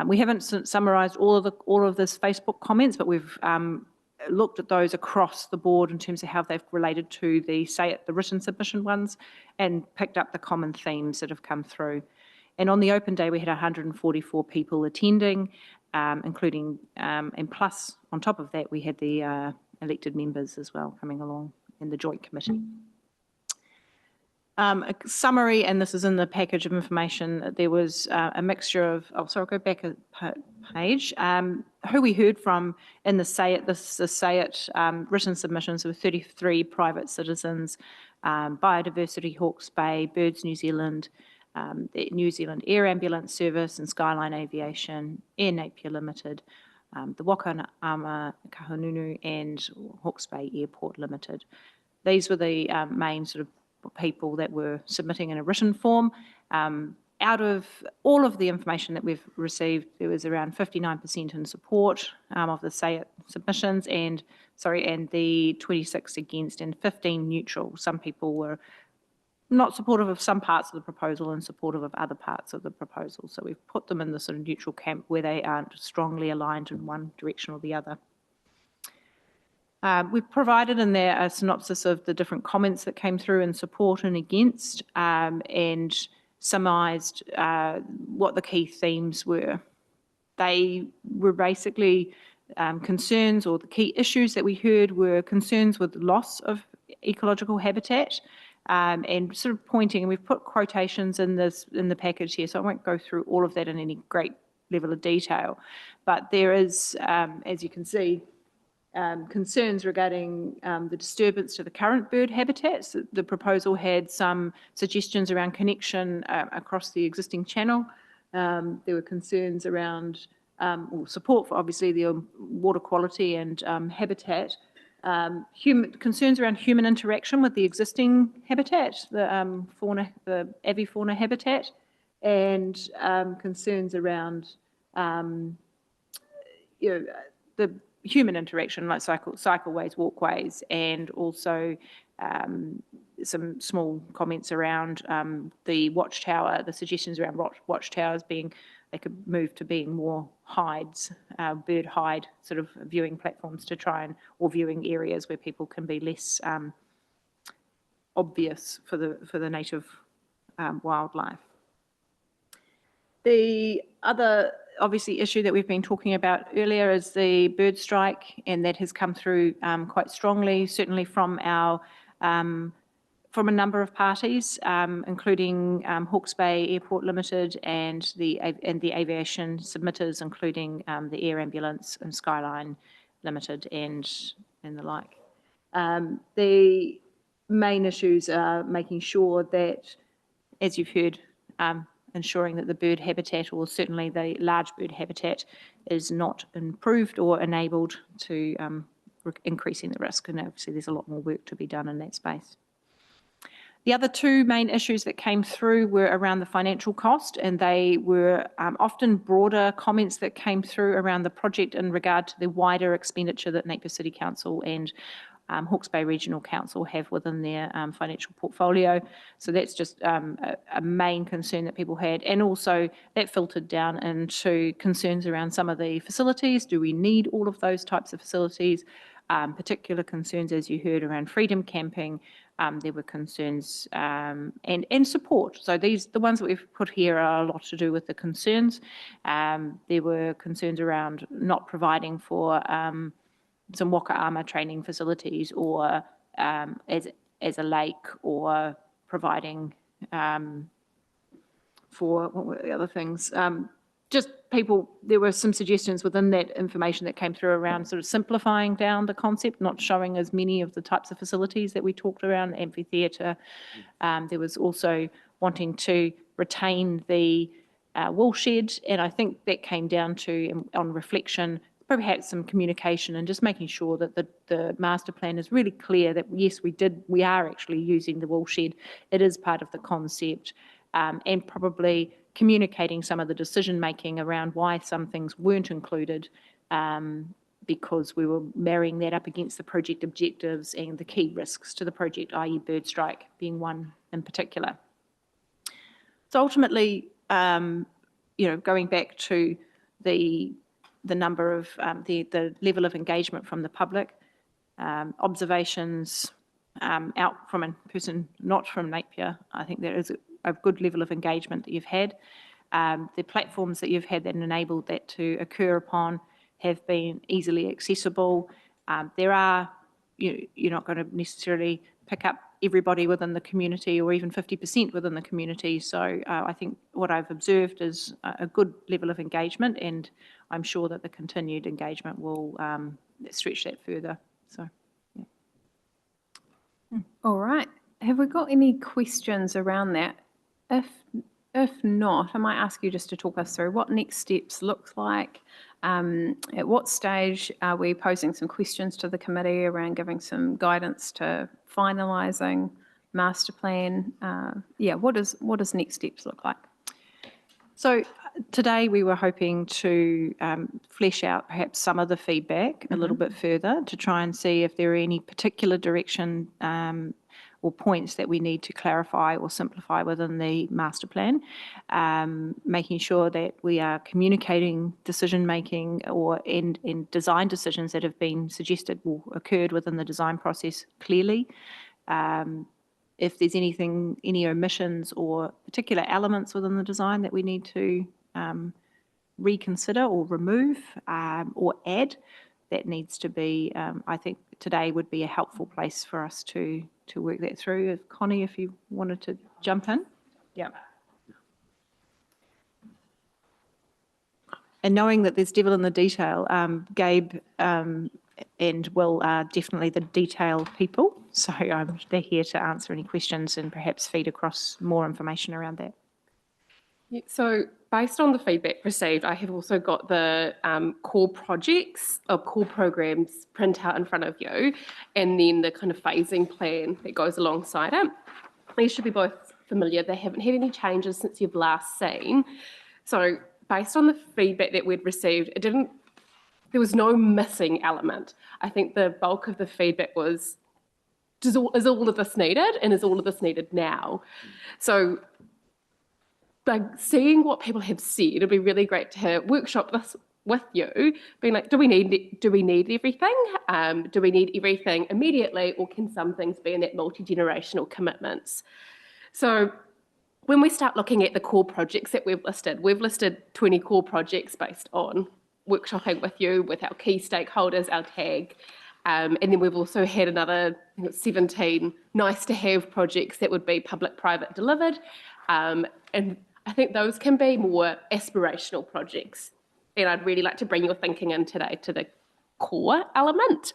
We haven't summarised all of this Facebook comments, but we've looked at those across the board in terms of how they've related to the Say It, the written submission ones, and picked up the common themes that have come through. And on the open day, we had 144 people attending, including, and plus on top of that, we had the elected members as well coming along in the joint committee. A summary, and this is in the package of information, there was a mixture of, I'll go back a page, who we heard from in the Say It, the Say It written submissions were 33 private citizens, Biodiversity Hawke's Bay, Birds New Zealand, the New Zealand Air Ambulance Service and Skyline Aviation, Air Napier Limited, the Wakaama Kahununu and Hawke's Bay Airport Limited. These were the main sort of people that were submitting in a written form. Out of all of the information that we've received, there was around 59% in support of the Say It submissions, and the 26 against and 15 neutral. Some people were not supportive of some parts of the proposal and supportive of other parts of the proposal. So we've put them in the sort of neutral camp where they aren't strongly aligned in one direction or the other. We've provided in there a synopsis of the different comments that came through in support and against, and summarised what the key themes were. They were basically concerns, or the key issues that we heard were concerns with loss of ecological habitat, and sort of pointing, and we've put quotations in the package here, so I won't go through all of that in any great level of detail, but there is, as you can see, concerns regarding the disturbance to the current bird habitats. The proposal had some suggestions around connection across the existing channel. There were concerns around or support for obviously the water quality and habitat. Concerns around human interaction with the existing habitat, the avifauna habitat, and concerns around the human interaction, like cycleways, walkways, and also some small comments around the watchtower, the suggestions around watchtowers being, they could move to being more hides, bird hide sort of viewing platforms to try and, or viewing areas where people can be less obvious for the native wildlife. The other obviously issue that we've been talking about earlier is the bird strike, and that has come through quite strongly, certainly from our from a number of parties, including Hawke's Bay Airport Limited and the aviation submitters, including the Air Ambulance and Skyline Limited and the like. The main issues are making sure that, as you've heard, ensuring that the bird habitat, or certainly the large bird habitat, is not improved or enabled to increasing the risk. And obviously there's a lot more work to be done in that space. The other two main issues that came through were around the financial cost, and they were often broader comments that came through around the project in regard to the wider expenditure that Napier City Council and Hawke's Bay Regional Council have within their financial portfolio. So that's just a main concern that people had, and also that filtered down into concerns around some of the facilities. Do we need all of those types of facilities? Particular concerns, as you heard, around freedom camping. There were concerns and support. So the ones that we've put here are a lot to do with the concerns. There were concerns around not providing for some waka ama training facilities, or as a lake, or providing for, what were the other things? Just people, there were some suggestions within that information that came through around sort of simplifying down the concept, not showing as many of the types of facilities that we talked around, amphitheatre. There was also wanting to retain the wool shed, and I think that came down to, on reflection, perhaps some communication and just making sure that the master plan is really clear that yes, we are actually using the wool shed. It is part of the concept, and probably communicating some of the decision making around why some things weren't included, because we were marrying that up against the project objectives and the key risks to the project, i.e. bird strike being one in particular. So ultimately, going back to the number of the level of engagement from the public, observations out from a person not from Napier, I think there is a good level of engagement that you've had. The platforms that you've had that enabled that to occur upon have been easily accessible. There are, you're not going to necessarily pick up everybody within the community, or even 50% within the community. So I think what I've observed is a good level of engagement, and I'm sure that the continued engagement will stretch that further. So, yeah. All right. Have we got any questions around that? If not, I might ask you just to talk us through what next steps look like. At what stage are we posing some questions to the committee around giving some guidance to finalising master plan? What does next steps look like? So today we were hoping to flesh out perhaps some of the feedback a little bit further, to try and see if there are any particular direction or points that we need to clarify or simplify within the master plan, making sure that we are communicating decision making and design decisions that have been suggested or occurred within the design process clearly. If there's any omissions or particular elements within the design that we need to reconsider or remove or add, that needs to be, I think today would be a helpful place for us to work that through. Connie, if you wanted to jump in. Yeah. And knowing that there's devil in the detail, Gabe and Will are definitely the detail people. So they're here to answer any questions and perhaps feed across more information around that. Yeah, so based on the feedback received, I have also got the core projects or core programs print out in front of you, and then the kind of phasing plan that goes alongside it. These should be both familiar. They haven't had any changes since you've last seen. So based on the feedback that we'd received, there was no missing element. I think the bulk of the feedback was, is all of this needed, and is all of this needed now? So like seeing what people have said, it'd be really great to workshop this with you, being like, do we need everything? Do we need everything immediately, or can some things be in that multi-generational commitments? So when we start looking at the core projects that we've listed 20 core projects based on workshopping with you, with our key stakeholders, our tag, and then we've also had another 17 nice to have projects that would be public-private delivered. And I think those can be more aspirational projects. And I'd really like to bring your thinking in today to the core element.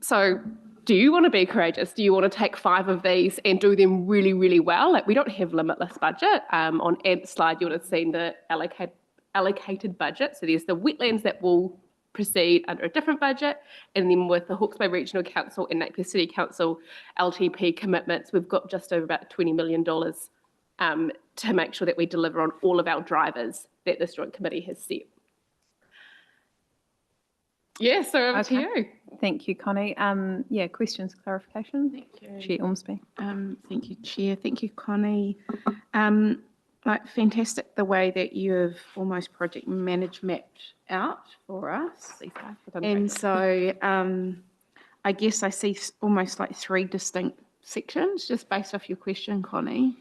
So do you want to be courageous? Do you want to take 5 of these and do them really, really well? Like, we don't have limitless budget. On Ant's slide, you would have seen the allocated budget. So there's the wetlands that will proceed under a different budget. And then with the Hawke's Bay Regional Council and Napier City Council LTP commitments, we've got just over about $20 million to make sure that we deliver on all of our drivers that this joint committee has set. Yeah, so over to you. Thank you, Connie. Yeah, questions, clarification? Thank you. Chair Ormsby. Thank you, Chair. Thank you, Connie. Like, fantastic the way that you've almost project mapped out for us. And so I guess I see almost like 3 distinct sections just based off your question, Connie.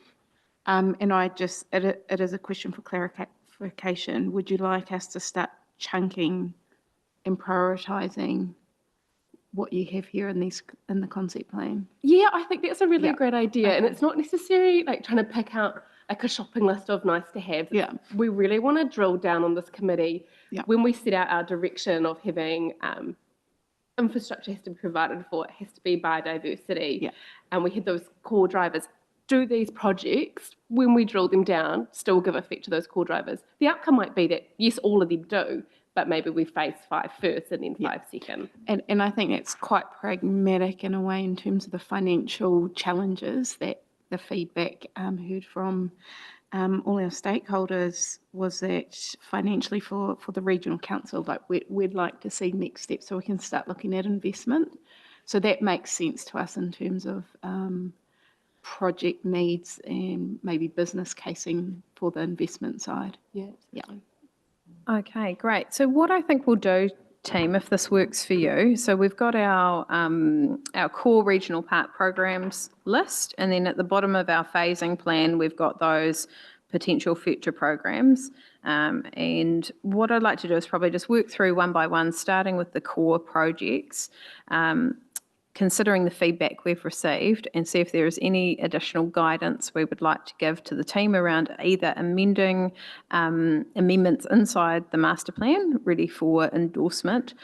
And it is a question for clarification. Would you like us to start chunking and prioritising what you have here in the concept plan? Yeah, I think that's a really great idea. Okay. And it's not necessarily like trying to pick out like a shopping list of nice to haves. Yeah. We really want to drill down on this committee. Yeah. When we set out our direction of having infrastructure has to be provided for, it has to be biodiversity. Yeah. And we had those core drivers. Do these projects, when we drill them down, still give effect to those core drivers? The outcome might be that, yes, all of them do, but maybe we phase 5 first and then 5 second. And I think that's quite pragmatic in a way in terms of the financial challenges that the feedback heard from all our stakeholders was that financially for the regional council, like we'd like to see next steps so we can start looking at investment. So that makes sense to us in terms of project needs and maybe business casing for the investment side. Yeah. Okay, great. So what I think we'll do, team, if this works for you, so we've got our core regional park programs list, and then at the bottom of our phasing plan, we've got those potential future programs. And what I'd like to do is probably just work through one by one, starting with the core projects, considering the feedback we've received, and see if there is any additional guidance we would like to give to the team around either amending amendments inside the master plan ready for endorsement,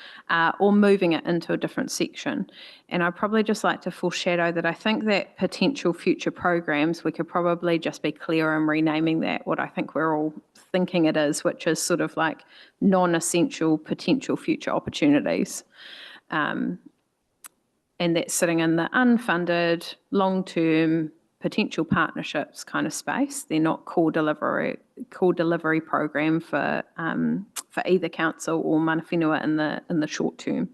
or moving it into a different section. And I'd probably just like to foreshadow that I think that potential future programs, we could probably just be clear in renaming that what I think we're all thinking it is, which is sort of like non-essential potential future opportunities. And that's sitting in the unfunded, long-term potential partnerships kind of space. They're not core delivery program for either council or mana whenua in the short term.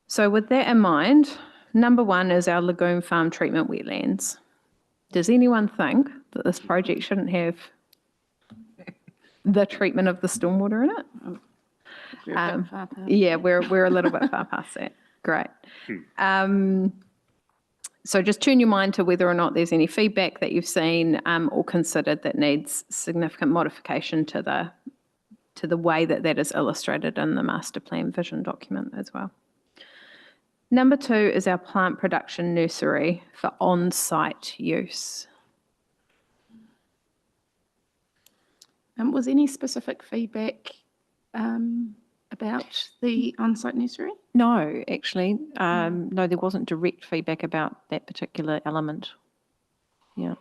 So with that in mind, number 1 is our lagoon farm treatment wetlands. Does anyone think that this project shouldn't have the treatment of the stormwater in it? We're a bit far past. Yeah, we're a little bit far past that. Great. So just turn your mind to whether or not there's any feedback that you've seen or considered that needs significant modification to the way that is illustrated in the master plan vision document as well. Number 2 is our plant production nursery for on-site use. Was any specific feedback about the on-site nursery? No, actually, no, there wasn't direct feedback about that particular element. Yeah.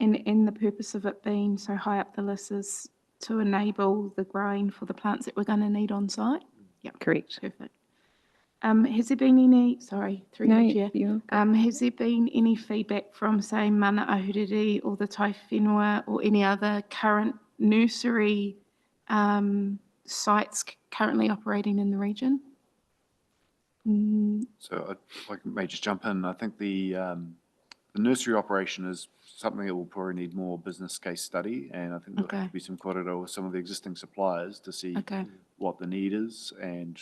And the purpose of it being so high up the list is to enable the growing for the plants that we're going to need on site? Yep, Correct. perfect. Has there been any, sorry, through No, you, Chair. you. Has there been any feedback from, say, Mana Ahuriri or the Tai Whenua or any other current nursery sites currently operating in the region? So I may just jump in. I think the nursery operation is something that will probably need more business case study, and I think there'll have Okay. to be some korero with some of the existing suppliers to see Okay. what the need is. And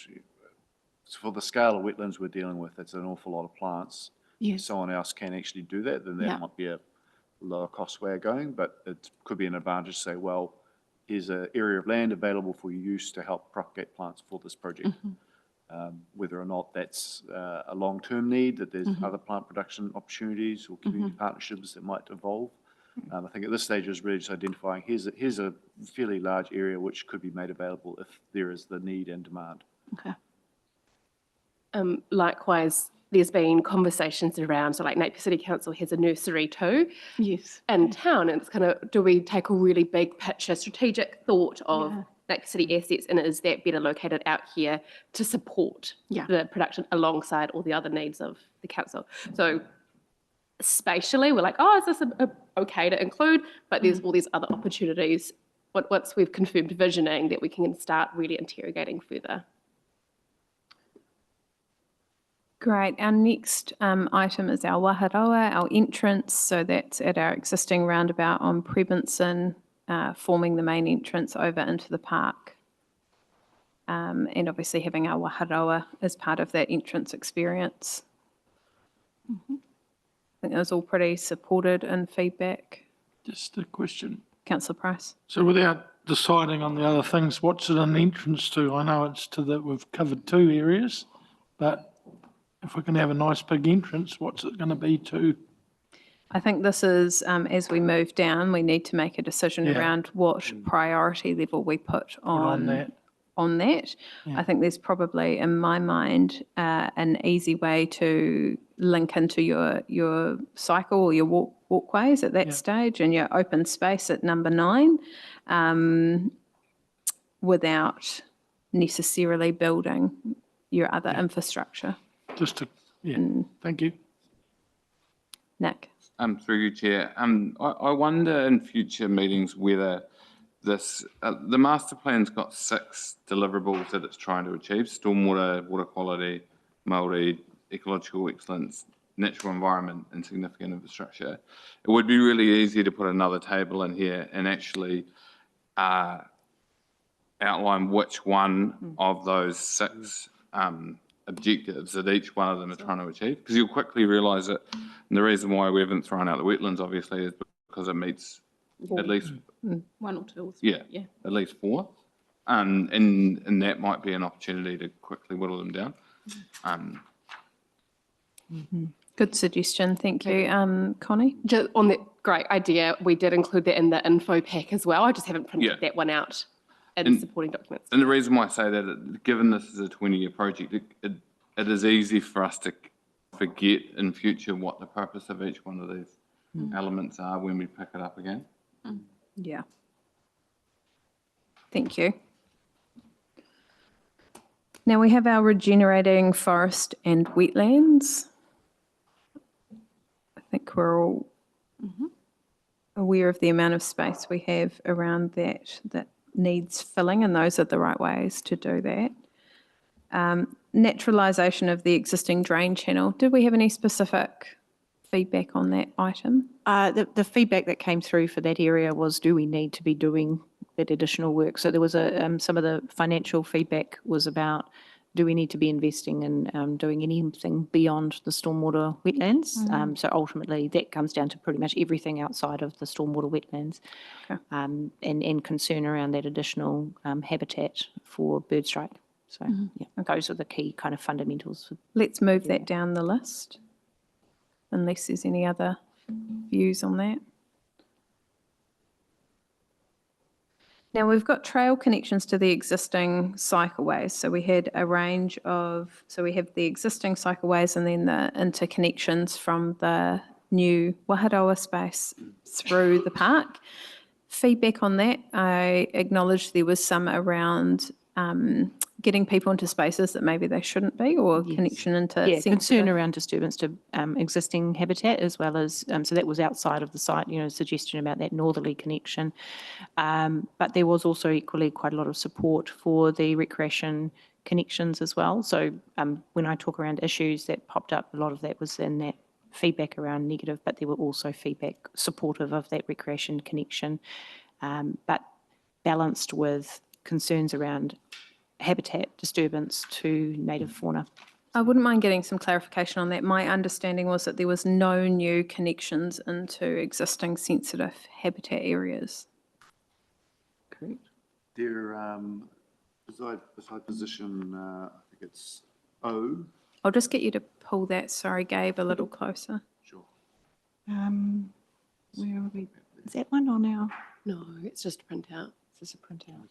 for the scale of wetlands we're dealing with, it's an awful lot of plants. If Yes. someone else can actually do that, then that Yeah. might be a lower cost way of going, but it could be an advantage to say, well, here's an area of land available for use to help propagate plants for this project. Whether or not that's a long-term need, that there's other plant production opportunities or community partnerships that might evolve. I think at this stage is really just identifying here's a fairly large area which could be made available if there is the need and demand. Okay. Likewise, there's been conversations around, so like Napier City Council has a nursery too Yes. in town, and it's kind of, do we take a really big picture, strategic thought of Yeah. Napier City assets, and is that better located out here to support Yeah. the production alongside all the other needs of the council? So spatially, we're like, oh, is this okay to include? But there's all these other opportunities once we've confirmed visioning that we can start really interrogating further. Great. Our next item is our waharoa, our entrance. So that's at our existing roundabout on Prebinson, forming the main entrance over into the park. And obviously having our waharoa as part of that entrance experience. I think that was all pretty supported in feedback. Just a question. Councillor Price. So without deciding on the other things, what's it an entrance to? I know it's to that we've covered 2 areas, but if we can have a nice big entrance, what's it going to be to? I think this is, as we move down, we need to make a decision Yeah. around what priority level we put on that? on that. Yeah. I think there's probably, in my mind, an easy way to link into your cycle or your walkways at that Yeah. stage and your open space at number 9, without necessarily building your other infrastructure. Just to, yeah, thank you. Nick. Through you, Chair. I wonder in future meetings whether this, the master plan's got 6 deliverables that it's trying to achieve: stormwater, water quality, Māori, ecological excellence, natural environment, and significant infrastructure. It would be really easy to put another table in here and actually outline which one of those 6 objectives that each one of them are trying to achieve, because you'll quickly realise it. And the reason why we haven't thrown out the wetlands, obviously, is because it meets at least 1 or 2 or 3. yeah, at least 4, and that might be an opportunity to quickly whittle them down. Good suggestion. Thank you. Connie? Just on that great idea, we did include that in the info pack as well. I just haven't printed Yeah. that one out in supporting documents. And the reason why I say that, given this is a 20-year project, it is easy for us to forget in future what the purpose of each one of these elements are when we pick it up again. Yeah. Thank you. Now we have our regenerating forest and wetlands. I think we're all aware of the amount of space we have around that needs filling, and those are the right ways to do that. Naturalisation of the existing drain channel. Did we have any specific feedback on that item? The feedback that came through for that area was, do we need to be doing that additional work? So there was some of the financial feedback was about, do we need to be investing in doing anything beyond the stormwater wetlands? So ultimately, that comes down to pretty much everything outside of the stormwater wetlands, Okay. and concern around that additional habitat for bird strike. So yeah, those are the key kind of fundamentals. Let's move that down the list, unless there's any other views on that. Now we've got trail connections to the existing cycleways. So we had a range of, so we have the existing cycleways and then the interconnections from the new Waharoa space through the park. Feedback on that, I acknowledged there was some around getting people into spaces that maybe they shouldn't be, or Yes. connection into Yeah, concern sensitive. around disturbance to existing habitat, as well as, so that was outside of the site, suggestion about that northerly connection. But there was also equally quite a lot of support for the recreation connections as well. So when I talk around issues that popped up, a lot of that was in that feedback around negative, but there were also feedback supportive of that recreation connection, but balanced with concerns around habitat disturbance to native fauna. I wouldn't mind getting some clarification on that. My understanding was that there was no new connections into existing sensitive habitat areas. Correct. There, beside position, I think it's O. I'll just get you to pull that, sorry, Gabe, a little closer. Sure. Where are we? Is that one on our? No, it's just a printout. Is this a printout?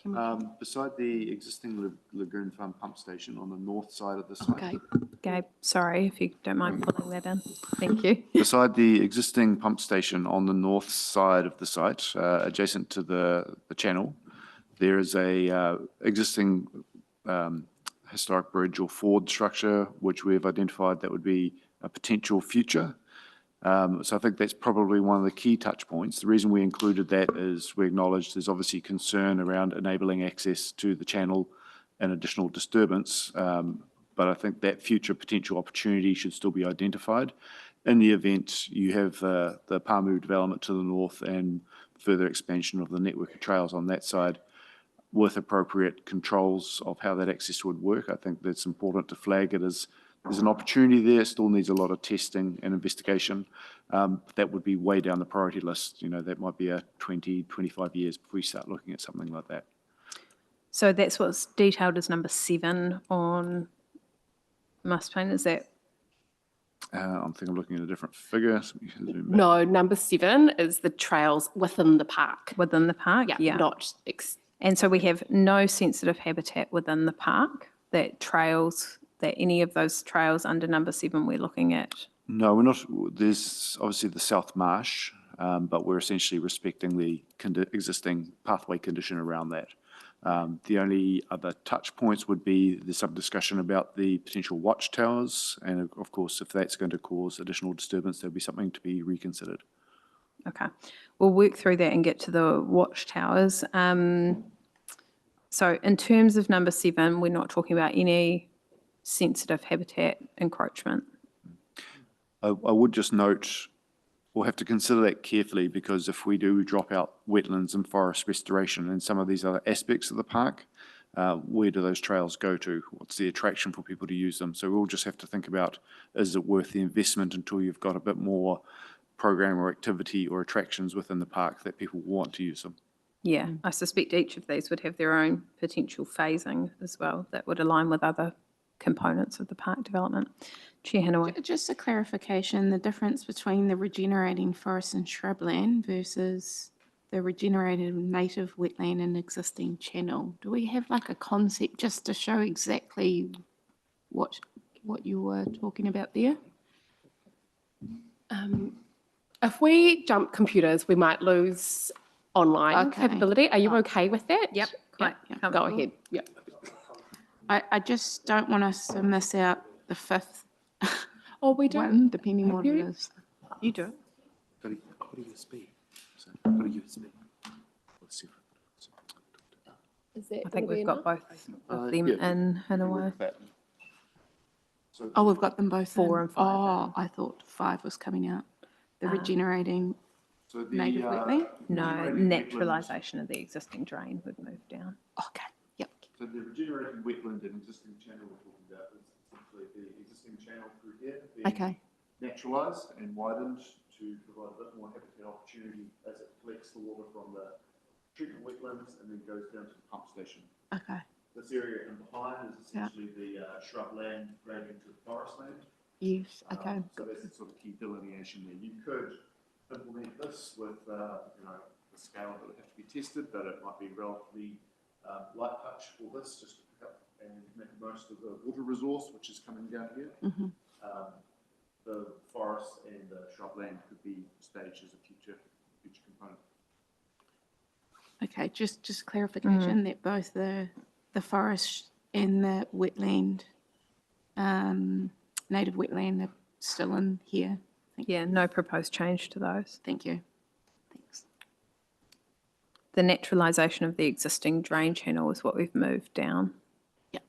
Can we? Beside the existing Lagoon Farm pump station on the north side of the site. Okay. Gabe, sorry, if you don't mind pulling that in. Thank you. Beside the existing pump station on the north side of the site, adjacent to the channel, there is a existing historic bridge or ford structure, which we've identified that would be a potential future. So I think that's probably one of the key touch points. The reason we included that is we acknowledge there's obviously concern around enabling access to the channel and additional disturbance. But I think that future potential opportunity should still be identified. In the event you have the Pāmu development to the north and further expansion of the network of trails on that side, with appropriate controls of how that access would work, I think that's important to flag it as there's an opportunity there, still needs a lot of testing and investigation. That would be way down the priority list. That might be 20, 25 years before we start looking at something like that. So that's what's detailed as number 7 on master plan, is that? I'm thinking I'm looking at a different figure. No, number 7 is the trails within the park. Within the park? Yeah, not and so we have no sensitive habitat within the park, that any of those trails under number 7 we're looking at? No, we're not. There's obviously the South Marsh, but we're essentially respecting the existing pathway condition around that. The only other touch points would be there's some discussion about the potential watchtowers. And of course, if that's going to cause additional disturbance, there'll be something to be reconsidered. Okay, we'll work through that and get to the watchtowers. So in terms of number 7, we're not talking about any sensitive habitat encroachment. I would just note, we'll have to consider that carefully, because if we do drop out wetlands and forest restoration and some of these other aspects of the park, where do those trails go to? What's the attraction for people to use them? So we'll just have to think about, is it worth the investment until you've got a bit more program or activity or attractions within the park that people want to use them? Yeah, I suspect each of these would have their own potential phasing as well that would align with other components of the park development. Chair Hanaway. Just a clarification, the difference between the regenerating forest and shrubland versus the regenerated native wetland and existing channel. Do we have like a concept just to show exactly what you were talking about there? If we jump computers, we might lose online Okay. capability. Are you okay with that? Yep, quite Go comfortable. ahead. Yep. I just don't want us to miss out the 5th Oh, we do. one, depending on what it You- is. You do it. Got a USB. So, got a USB. Let's see. Is that I think gonna be we've got enough? both of them Yeah. in Hanaway. So Oh, we've got them both 4 in. and 5. Oh, I thought 5 was coming out. The Ah. regenerating So the, native wetland? No, regenerating naturalisation of the existing drain would move down. Okay, yep. So the regenerating wetland and existing channel we're talking about is essentially the existing channel through here being Okay, naturalised and widened to provide a bit more habitat opportunity as it collects the water from the treatment wetlands and then goes down to the pump station. okay. This area in behind is essentially the shrubland grading to the forest land. Yes, okay. So that's the sort of key delineation there. You could implement this with, the scale that would have to be tested, but it might be relatively light touch for this, just to pick up and make the most of the water resource which is coming down here. Mhm. The forest and the just clarification that both the forest and the wetland, native wetland are still in here. Yeah, no proposed change to those. Thank you. Thanks. The naturalisation of the existing drain channel is what we've moved down. Yep.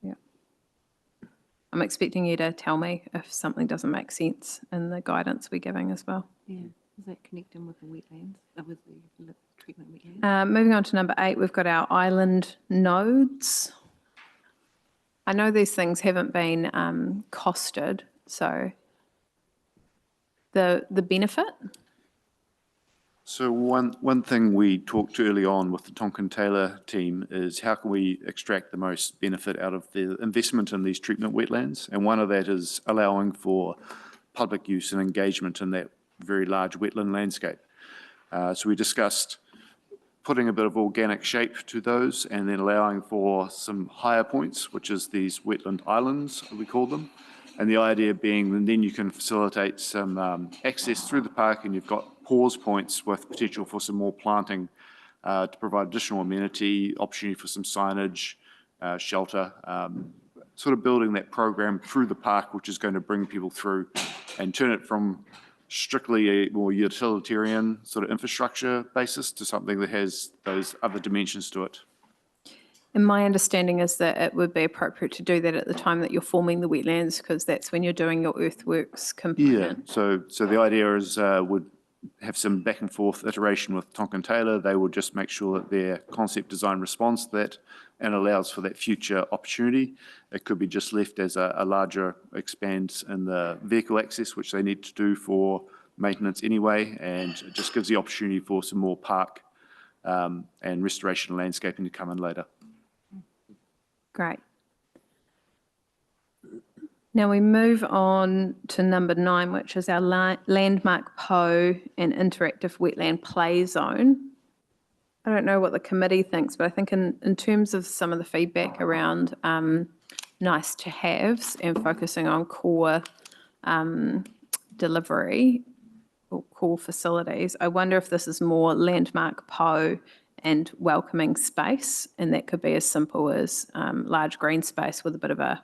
Yeah. I'm expecting you to tell me if something doesn't make sense in the guidance we're giving as well. Yeah, is that connecting with the wetlands, with the treatment wetlands? Moving on to number 8, we've got our island nodes. I know these things haven't been costed, so the benefit. So one thing we talked early on with the Tonkin Taylor team is how can we extract the most benefit out of the investment in these treatment wetlands? And one of that is allowing for public use and engagement in that very large wetland landscape. So we discussed putting a bit of organic shape to those and then allowing for some higher points, which is these wetland islands, we call them. And the idea being that then you can facilitate some access through the park, and you've got pause points with potential for some more planting to provide additional amenity, opportunity for some signage, shelter, sort of building that program through the park, which is going to bring people through and turn it from strictly a more utilitarian sort of infrastructure basis to something that has those other dimensions to it. And my understanding is that it would be appropriate to do that at the time that you're forming the wetlands, because that's when you're doing your earthworks Yeah, component. so the idea is would have some back and forth iteration with Tonkin Taylor. They will just make sure that their concept design responds to that and allows for that future opportunity. It could be just left as a larger expand in the vehicle access, which they need to do for maintenance anyway, and it just gives the opportunity for some more park and restoration and landscaping to come in later. Great. Now we move on to number 9, which is our landmark PO and interactive wetland play zone. I don't know what the committee thinks, but I think in terms of some of the feedback around nice to haves and focusing on core delivery or core facilities, I wonder if this is more landmark PO and welcoming space, and that could be as simple as large green space with a bit of a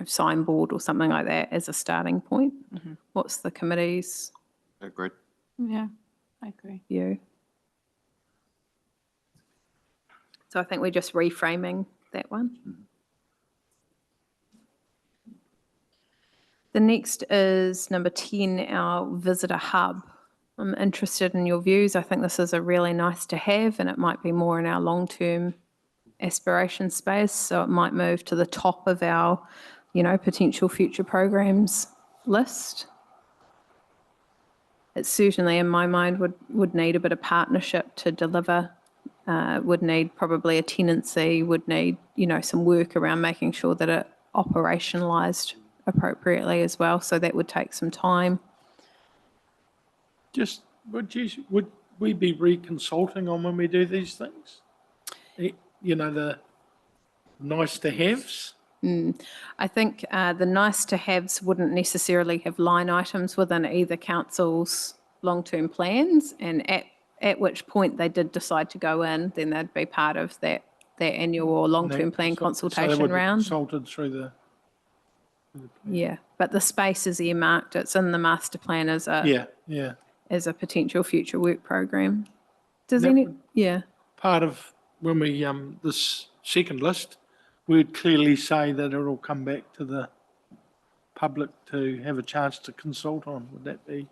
signboard or something like that as a starting point. What's the committee's Agreed. Yeah, I agree. view? So I think we're just reframing that one. The next is number 10, our visitor hub. I'm interested in your views. I think this is a really nice to have, and it might be more in our long-term aspiration space. So it might move to the top of our, potential future programs list. It certainly, in my mind, would need a bit of partnership to deliver. Would need probably a tenancy. Would need, some work around making sure that it operationalised appropriately as well. So that would take some time. Just, would we be reconsulting on when we do these things? The nice to haves? I think the nice to haves wouldn't necessarily have line items within either council's long-term plans, and at which point they did decide to go in, then they'd be part of that annual or long-term plan consultation so they would be round. consulted through the Yeah, but the space is earmarked. It's in the master plan as a as a potential future work program. Does That part of when we this second list, we'd clearly say that it'll come back to the public to have a chance to consult on. Would that be?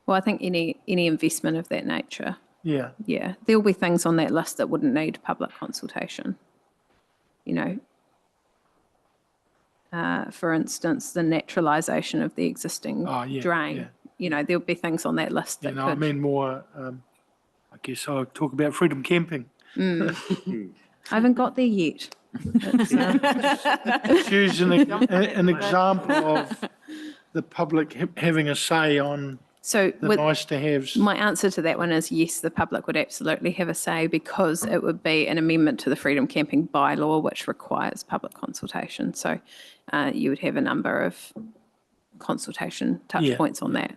Well, I think any investment of that nature. Yeah. Yeah, there'll be things on that list that wouldn't need public consultation. For instance, the naturalisation of the existing drain. There'll be things on that list that could. I mean more, I guess I'll talk about freedom camping. I haven't got there yet. Choose an example of the public having a say on the nice to haves. My answer to that one is yes, the public would absolutely have a say, because it would be an amendment to the freedom camping bylaw, which requires public consultation. So you would have a number of consultation touch points on that.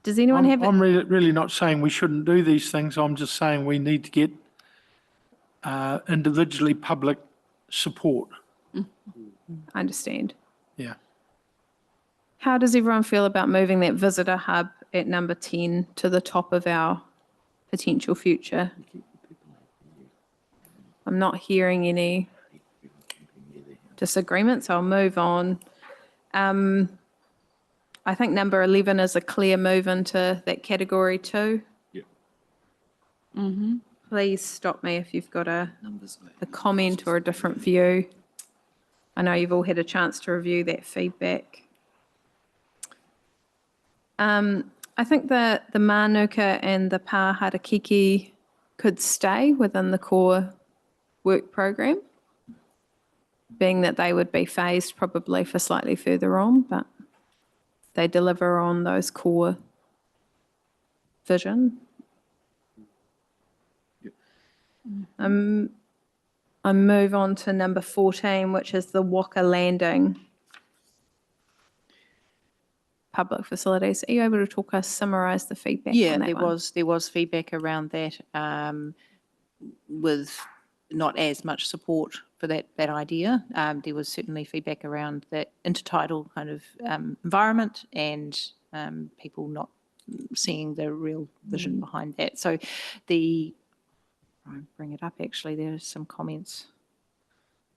Does anyone have? I'm really not saying we shouldn't do these things. I'm just saying we need to get individually public support. I understand. Yeah. How does everyone feel about moving that visitor hub at number 10 to the top of our potential future? I'm not hearing any disagreements. I'll move on. I think number 11 is a clear move into that category too. Mm-hmm. Please stop me if you've got a comment or a different view. I know you've all had a chance to review that feedback. I think the Mānuka and the Pāharakiki could stay within the core work program, being that they would be phased probably for slightly further on, but they deliver on those core vision. I move on to number 14, which is the Waka Landing public facilities. Are you able to summarise the feedback Yeah, on that there one? was feedback around that, with not as much support for that idea. There was certainly feedback around that intertidal kind of environment and people not seeing the real vision behind that. So I'll bring it up actually, there's some comments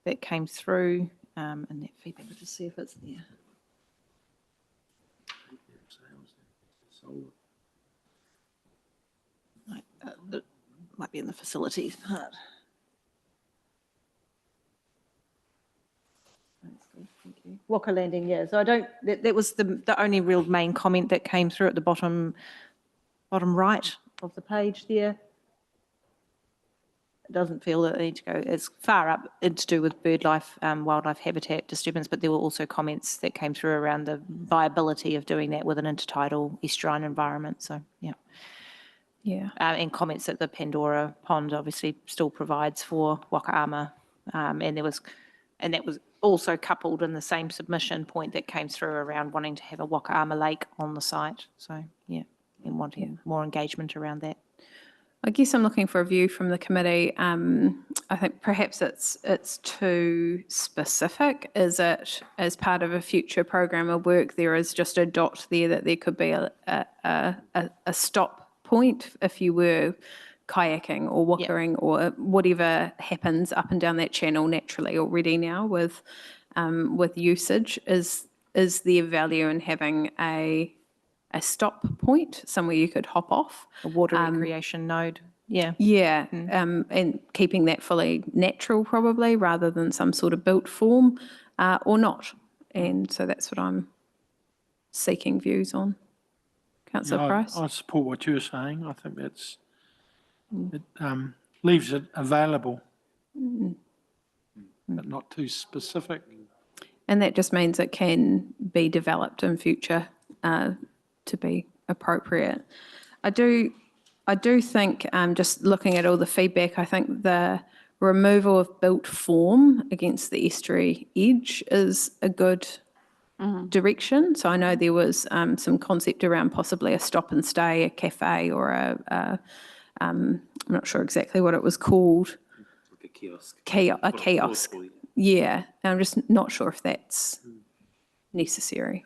that came through in that feedback. Let's just see if it's there. It might be in the facilities part. That's good, thank you. Waka Landing, yeah. So that was the only real main comment that came through at the bottom right of the page there. It doesn't feel that they need to go as far up. It's to do with bird life, wildlife habitat disturbance, but there were also comments that came through around the viability of doing that with an intertidal estuarine environment. So, yeah. Yeah. And comments that the Pandora Pond obviously still provides for wakaama. And that was also coupled in the same submission point that came through around wanting to have a wakaama lake on the site. So, yeah, and wanting more engagement around that. I guess I'm looking for a view from the committee. I think perhaps it's too specific. Is it as part of a future program of work, there is just a dot there that there could be a stop point if you were kayaking or wakaring or whatever happens up and down that channel naturally already now with usage. Is there value in having a stop point, somewhere you could hop off? A water recreation node, yeah. Yeah, and keeping that fully natural probably rather than some sort of built form or not. And so that's what I'm seeking views on. Councillor Price? I support what you're saying. I think it leaves it available, but not too specific. And that just means it can be developed in future to be appropriate. I do think, just looking at all the feedback, I think the removal of built form against the estuary edge is a good direction. So I know there was some concept around possibly a stop and stay, a cafe, or I'm not sure exactly what it was called. Like a kiosk. A kiosk. Yeah, I'm just not sure if that's necessary.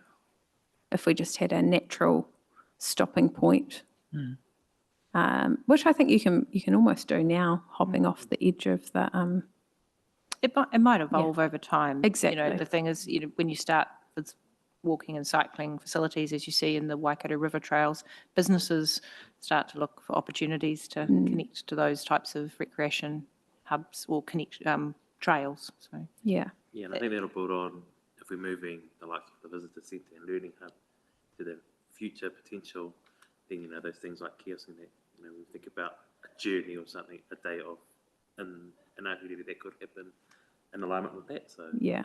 If we just had a natural stopping point, which I think you can almost do now, hopping off the edge of the. It might evolve over time. Exactly. You know, the thing is, when you start with walking and cycling facilities, as you see in the Waikato River trails, businesses start to look for opportunities to connect to those types of recreation hubs or connect trails. So Yeah. Yeah, and I think that'll build on if we're moving the likes of the visitor centre and learning hub to the future potential. Then those things like kiosking that we think about a journey or something, a day of in Ahuriri that could happen in alignment with that. So Yeah.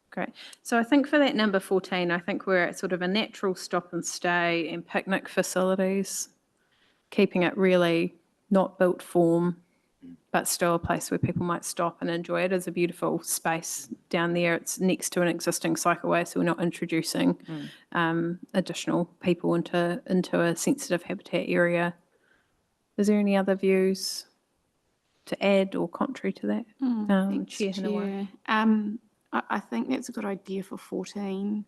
Great. So I think for that number 14, I think we're at sort of a natural stop and stay and picnic facilities, keeping it really not built form, but still a place where people might stop and enjoy it. It's a beautiful space down there. It's next to an existing cycleway, so we're not introducing additional people into a sensitive habitat area. Is there any other views to add or contrary to that? Thanks, Chair Hanawara. Chair. I think that's a good idea for 14.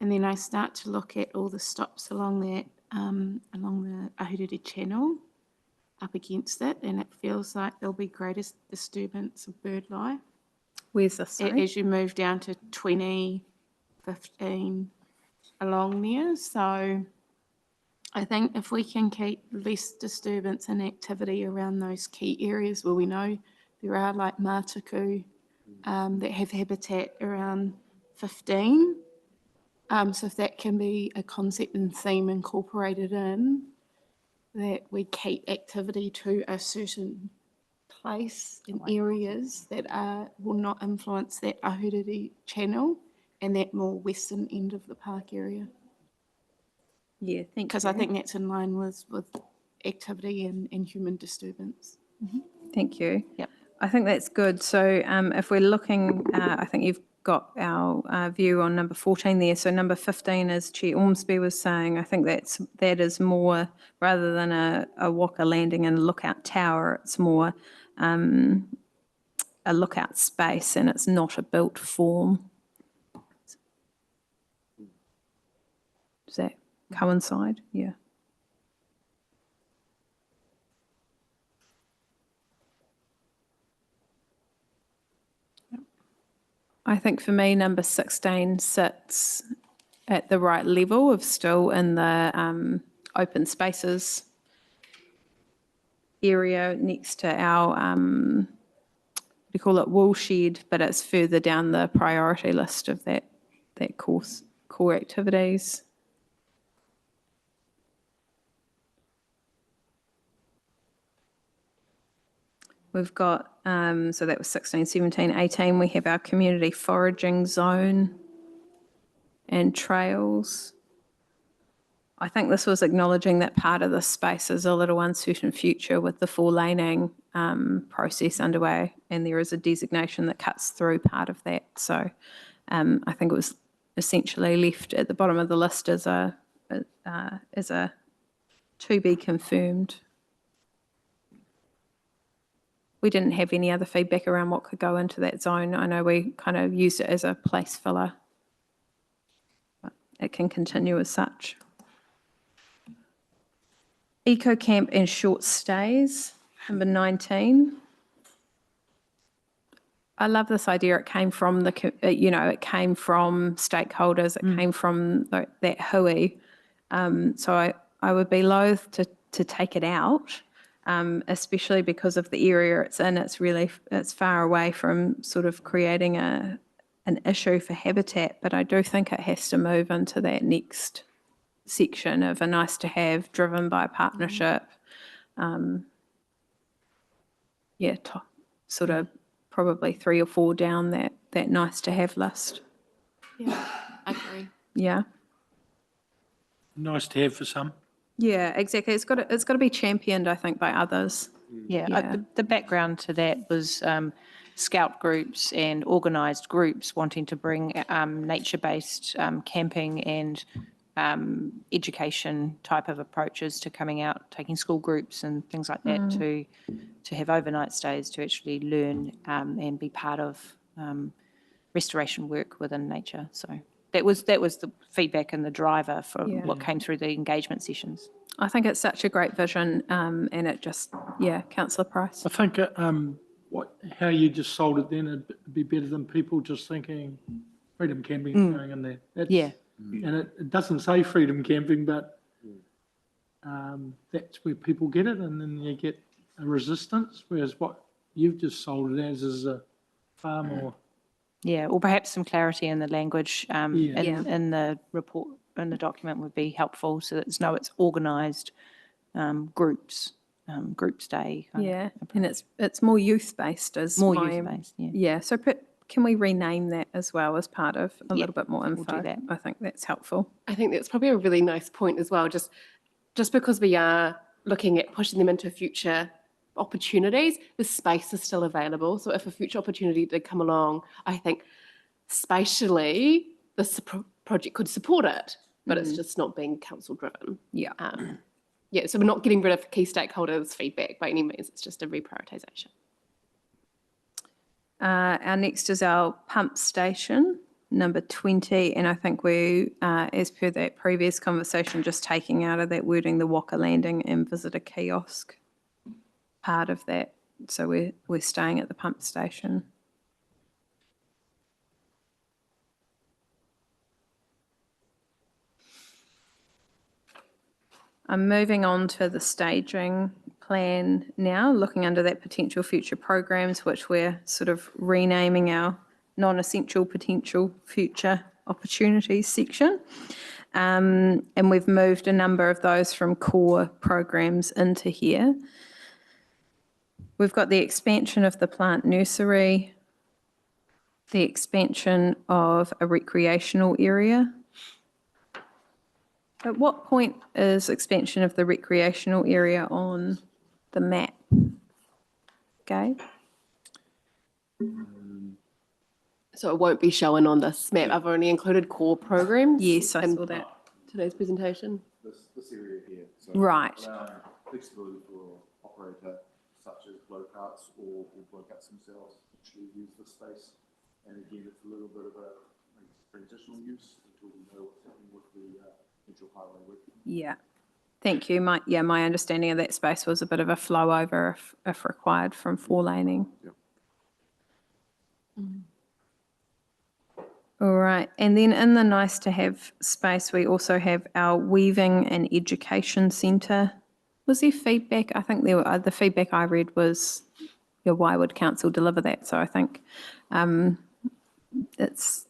And then I start to look at all the stops along that, along the Ahuriri channel up against it, and it feels like there'll be greatest disturbance of bird life Where's this? Sorry? as you move down to 20, 15 along there. So I think if we can keep less disturbance and activity around those key areas where we know there are like matuku that have habitat around 15. So if that can be a concept and theme incorporated in, that we keep activity to a certain place in areas that will not influence that Ahuriri channel and that more western end of the park area. Yeah, thank you. Because I think that's in line with activity and human disturbance. Thank you. Yep. I think that's good. So if we're looking, I think you've got our view on number 14 there. So number 15, as Chair Ormsby was saying, I think that is more, rather than a walker landing and a lookout tower, it's more a lookout space, and it's not a built form. Does that coincide? Yeah. I think for me, number 16 sits at the right level of still in the open spaces area next to our, we call it wool shed, but it's further down the priority list of that core activities. We've got, so that was 16, 17, 18. We have our community foraging zone and trails. I think this was acknowledging that part of the space is a little uncertain future with the 4-laning process underway, and there is a designation that cuts through part of that. So I think it was essentially left at the bottom of the list as a to be confirmed. We didn't have any other feedback around what could go into that zone. I know we kind of used it as a place filler, but it can continue as such. Eco camp and short stays, number 19. I love this idea. It came from it came from stakeholders. It came from that hui. So I would be loath to take it out. Especially because of the area it's in. It's far away from sort of creating an issue for habitat, but I do think it has to move into that next section of a nice to have driven by partnership. Sort of probably 3 or 4 down that nice to have list. Yeah, I agree. Yeah. Nice to have for some. Yeah, exactly. It's got to be championed, I think, by others. Yeah, the background to that was scout groups and organised groups wanting to bring nature-based camping and education type of approaches to coming out, taking school groups and things like that to have overnight stays to actually learn and be part of restoration work within nature. So that was the feedback and the driver for what came through the engagement sessions. I think it's such a great vision, and it just, Councillor Price. I think how you just sold it then, it'd be better than people just thinking freedom camping is going in there. And it doesn't say freedom camping, but that's where people get it, and then you get a resistance, whereas what you've just sold it as is a far more... Yeah, or perhaps some clarity in the language in the report, in the document would be helpful, so that it's organised groups, group stay. And it's more youth-based as more youth-based, Yeah, so can we rename that as well as part of a little bit more info? We'll do that. I think that's helpful. I think that's probably a really nice point as well, just because we are looking at pushing them into a future opportunities, the space is still available. So if a future opportunity did come along, I think spatially this project could support it, but it's just not being council driven. Yeah. Yeah, so we're not getting rid of key stakeholders' feedback by any means. It's just a reprioritisation. Our next is our pump station, number 20. And I think we, as per that previous conversation, just taking out of that wording the Walker Landing and visitor kiosk part of that. So we're staying at the pump station. I'm moving on to the staging plan now, looking under that potential future programs, which we're sort of renaming our non-essential potential future opportunities section. And we've moved a number of those from core programs into here. We've got the expansion of the plant nursery, the expansion of a recreational area. At what point is expansion of the recreational area on the map? Okay. So it won't be shown on this map. I've only included core programs. Yes, I in saw that. today's presentation. This area here. So Right. allowing flexibility for operator such as blow carts or blow carts themselves to actually use the space. And again, it's a little bit of a transitional use until we know what's happening with the central highway work. Yeah. Thank you. My understanding of that space was a bit of a flow over if required from 4-laning. Yep. All right. And then in the nice to have space, we also have our weaving and education centre. Was there feedback? I think the feedback I read was, why would council deliver that? So I think it's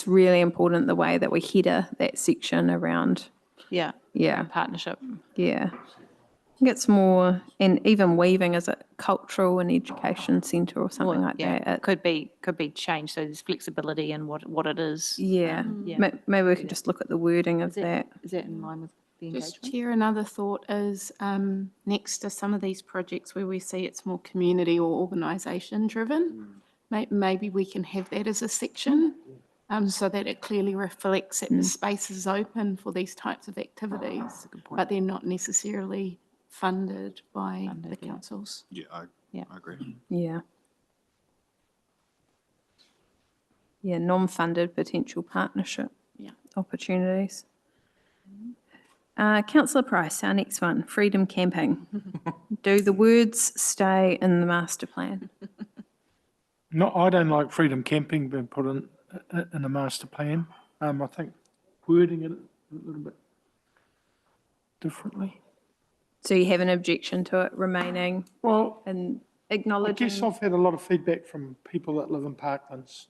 really important the way that we header that section around. Yeah. Yeah. Partnership. Yeah. I think it's more, and even weaving, is it cultural and education centre or something like Yeah, that? could be changed. So there's flexibility in what it is. Yeah. Yeah. Maybe we could just look at the wording of that. Is that in line with the Just engagement? Chair, another thought is next to some of these projects where we see it's more community or organisation driven, maybe we can have that as a section so that it clearly reflects that the space is open for these types of activities, but they're not necessarily funded by the councils. Yeah, I agree. Yeah. Yeah, non-funded potential partnership opportunities. Councillor Price, our next one, freedom camping. Do the words stay in the master plan? No, I don't like freedom camping being put in a master plan. I think wording it a little bit differently. So you have an objection to it remaining Well, and I acknowledging? guess I've had a lot of feedback from people that live in Parklands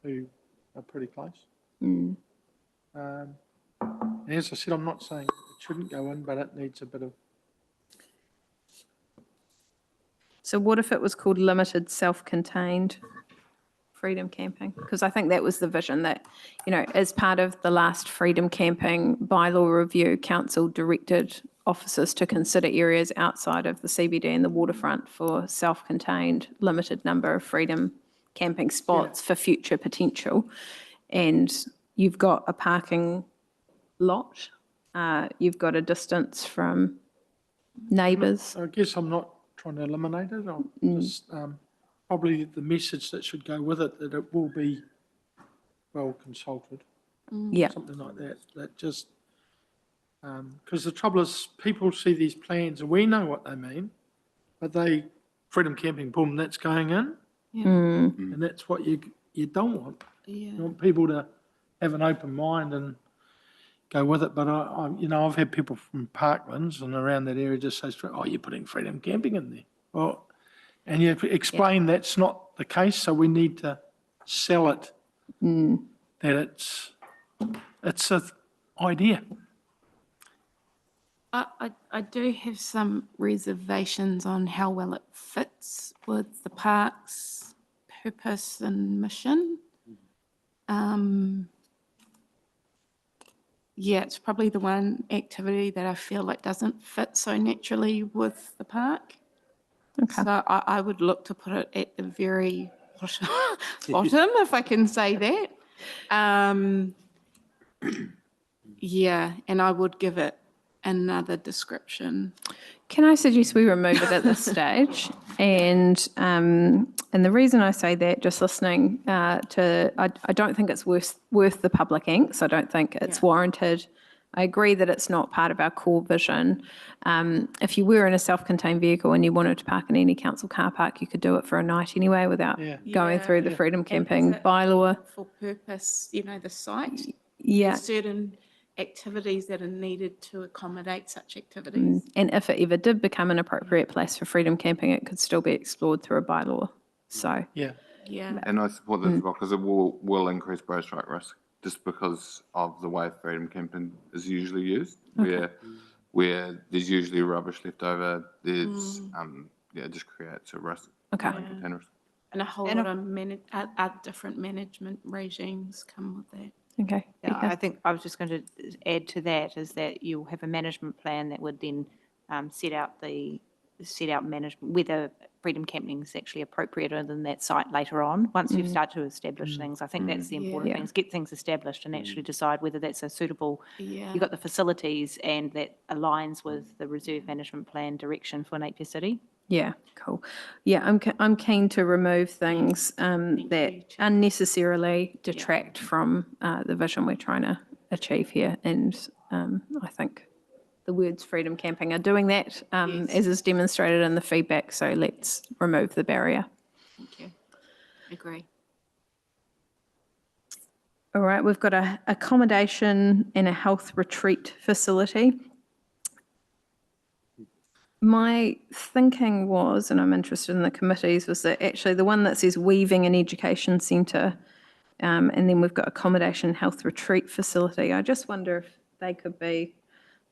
who are pretty close. And as I said, I'm not saying it shouldn't go in, but it needs a bit of. So what if it was called limited self-contained freedom camping? Because I think that was the vision that, as part of the last freedom camping bylaw review, council directed officers to consider areas outside of the CBD and the waterfront for self-contained, limited number of freedom camping spots for future potential. And you've got a parking lot, you've got a distance from neighbours. I guess I'm not trying to eliminate it. I'm just probably the message that should go with it, that it will be well consulted. Yeah. Something like that. That just because the trouble is, people see these plans and we know what they mean, but freedom camping, boom, that's going in, and that's what you don't want. Yeah. You want people to have an open mind and go with it. But I've had people from Parklands and around that area just say, "Oh, you're putting freedom camping in there." Well, and you explain that's not the case, so we need to sell it that it's an idea. I do have some reservations on how well it fits with the park's purpose and mission. Yeah, it's probably the one activity that I feel like doesn't fit so naturally with the park. Okay. So I would look to put it at the very bottom, if I can say that. Yeah, and I would give it another description. Can I suggest we remove it at this stage? And the reason I say that, just listening I don't think it's worth the public angst. I don't think it's warranted. I agree that it's not part of our core vision. If you were in a self-contained vehicle and you wanted to park in any council car park, you could do it for a night anyway without going through the freedom camping bylaw. For purpose, the site. Yeah. There's certain activities that are needed to accommodate such activities. And if it ever did become an appropriate place for freedom camping, it could still be explored through a bylaw. So Yeah. And I support that as well because it will increase road strike risk just because of the way freedom camping is usually used, where there's usually rubbish left over. There's it just creates a risk. Okay. And a whole lot of different management regimes come with that. Okay. Yeah, I think I was just going to add to that is that you'll have a management plan that would then set out management, whether freedom camping is actually appropriate in that site later on. Once you start to establish things, I think that's the important thing, is get things established and actually decide whether that's a suitable, you've got the facilities and that aligns with the reserve management plan direction for Napier City. Yeah, cool. Yeah, I'm keen to remove things that unnecessarily detract from the vision we're trying to achieve here. And I think the words freedom camping are doing that, as is demonstrated in the feedback. So let's remove the barrier. Thank you. Agree. All right, we've got a accommodation and a health retreat facility. My thinking was, and I'm interested in the committees, was that actually the one that says weaving and education centre, and then we've got accommodation health retreat facility. I just wonder if they could be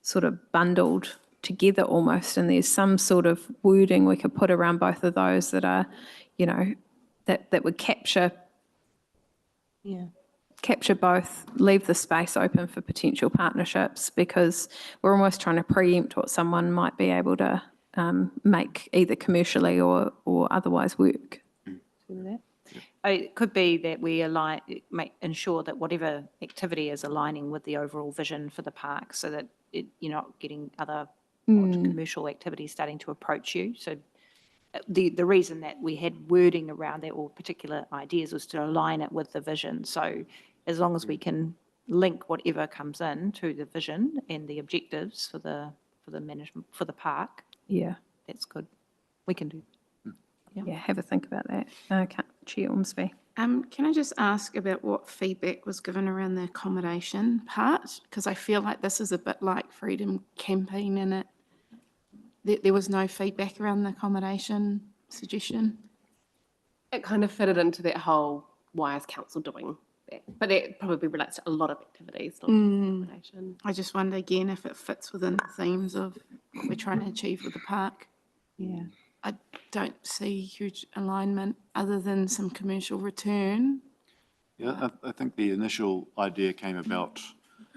sort of bundled together almost, and there's some sort of wording we could put around both of those that are, that would capture both, leave the space open for potential partnerships, because we're almost trying to preempt what someone might be able to make either commercially or otherwise work. It could be that we ensure that whatever activity is aligning with the overall vision for the park, so that you're not getting other commercial activities starting to approach you. So the reason that we had wording around that or particular ideas was to align it with the vision. So as long as we can link whatever comes in to the vision and the objectives for the management for the park, that's good. We can do. Yeah, have a think about that. Chair Ormsby. Can I just ask about what feedback was given around the accommodation part? Because I feel like this is a bit like freedom camping in it. There was no feedback around the accommodation suggestion. It kind of fitted into that whole, why is council doing that? But that probably relates to a lot of activities, not accommodation. I just wonder again if it fits within the themes of what we're trying to achieve with the park. Yeah. I don't see huge alignment other than some commercial return. Yeah, I think the initial idea came about,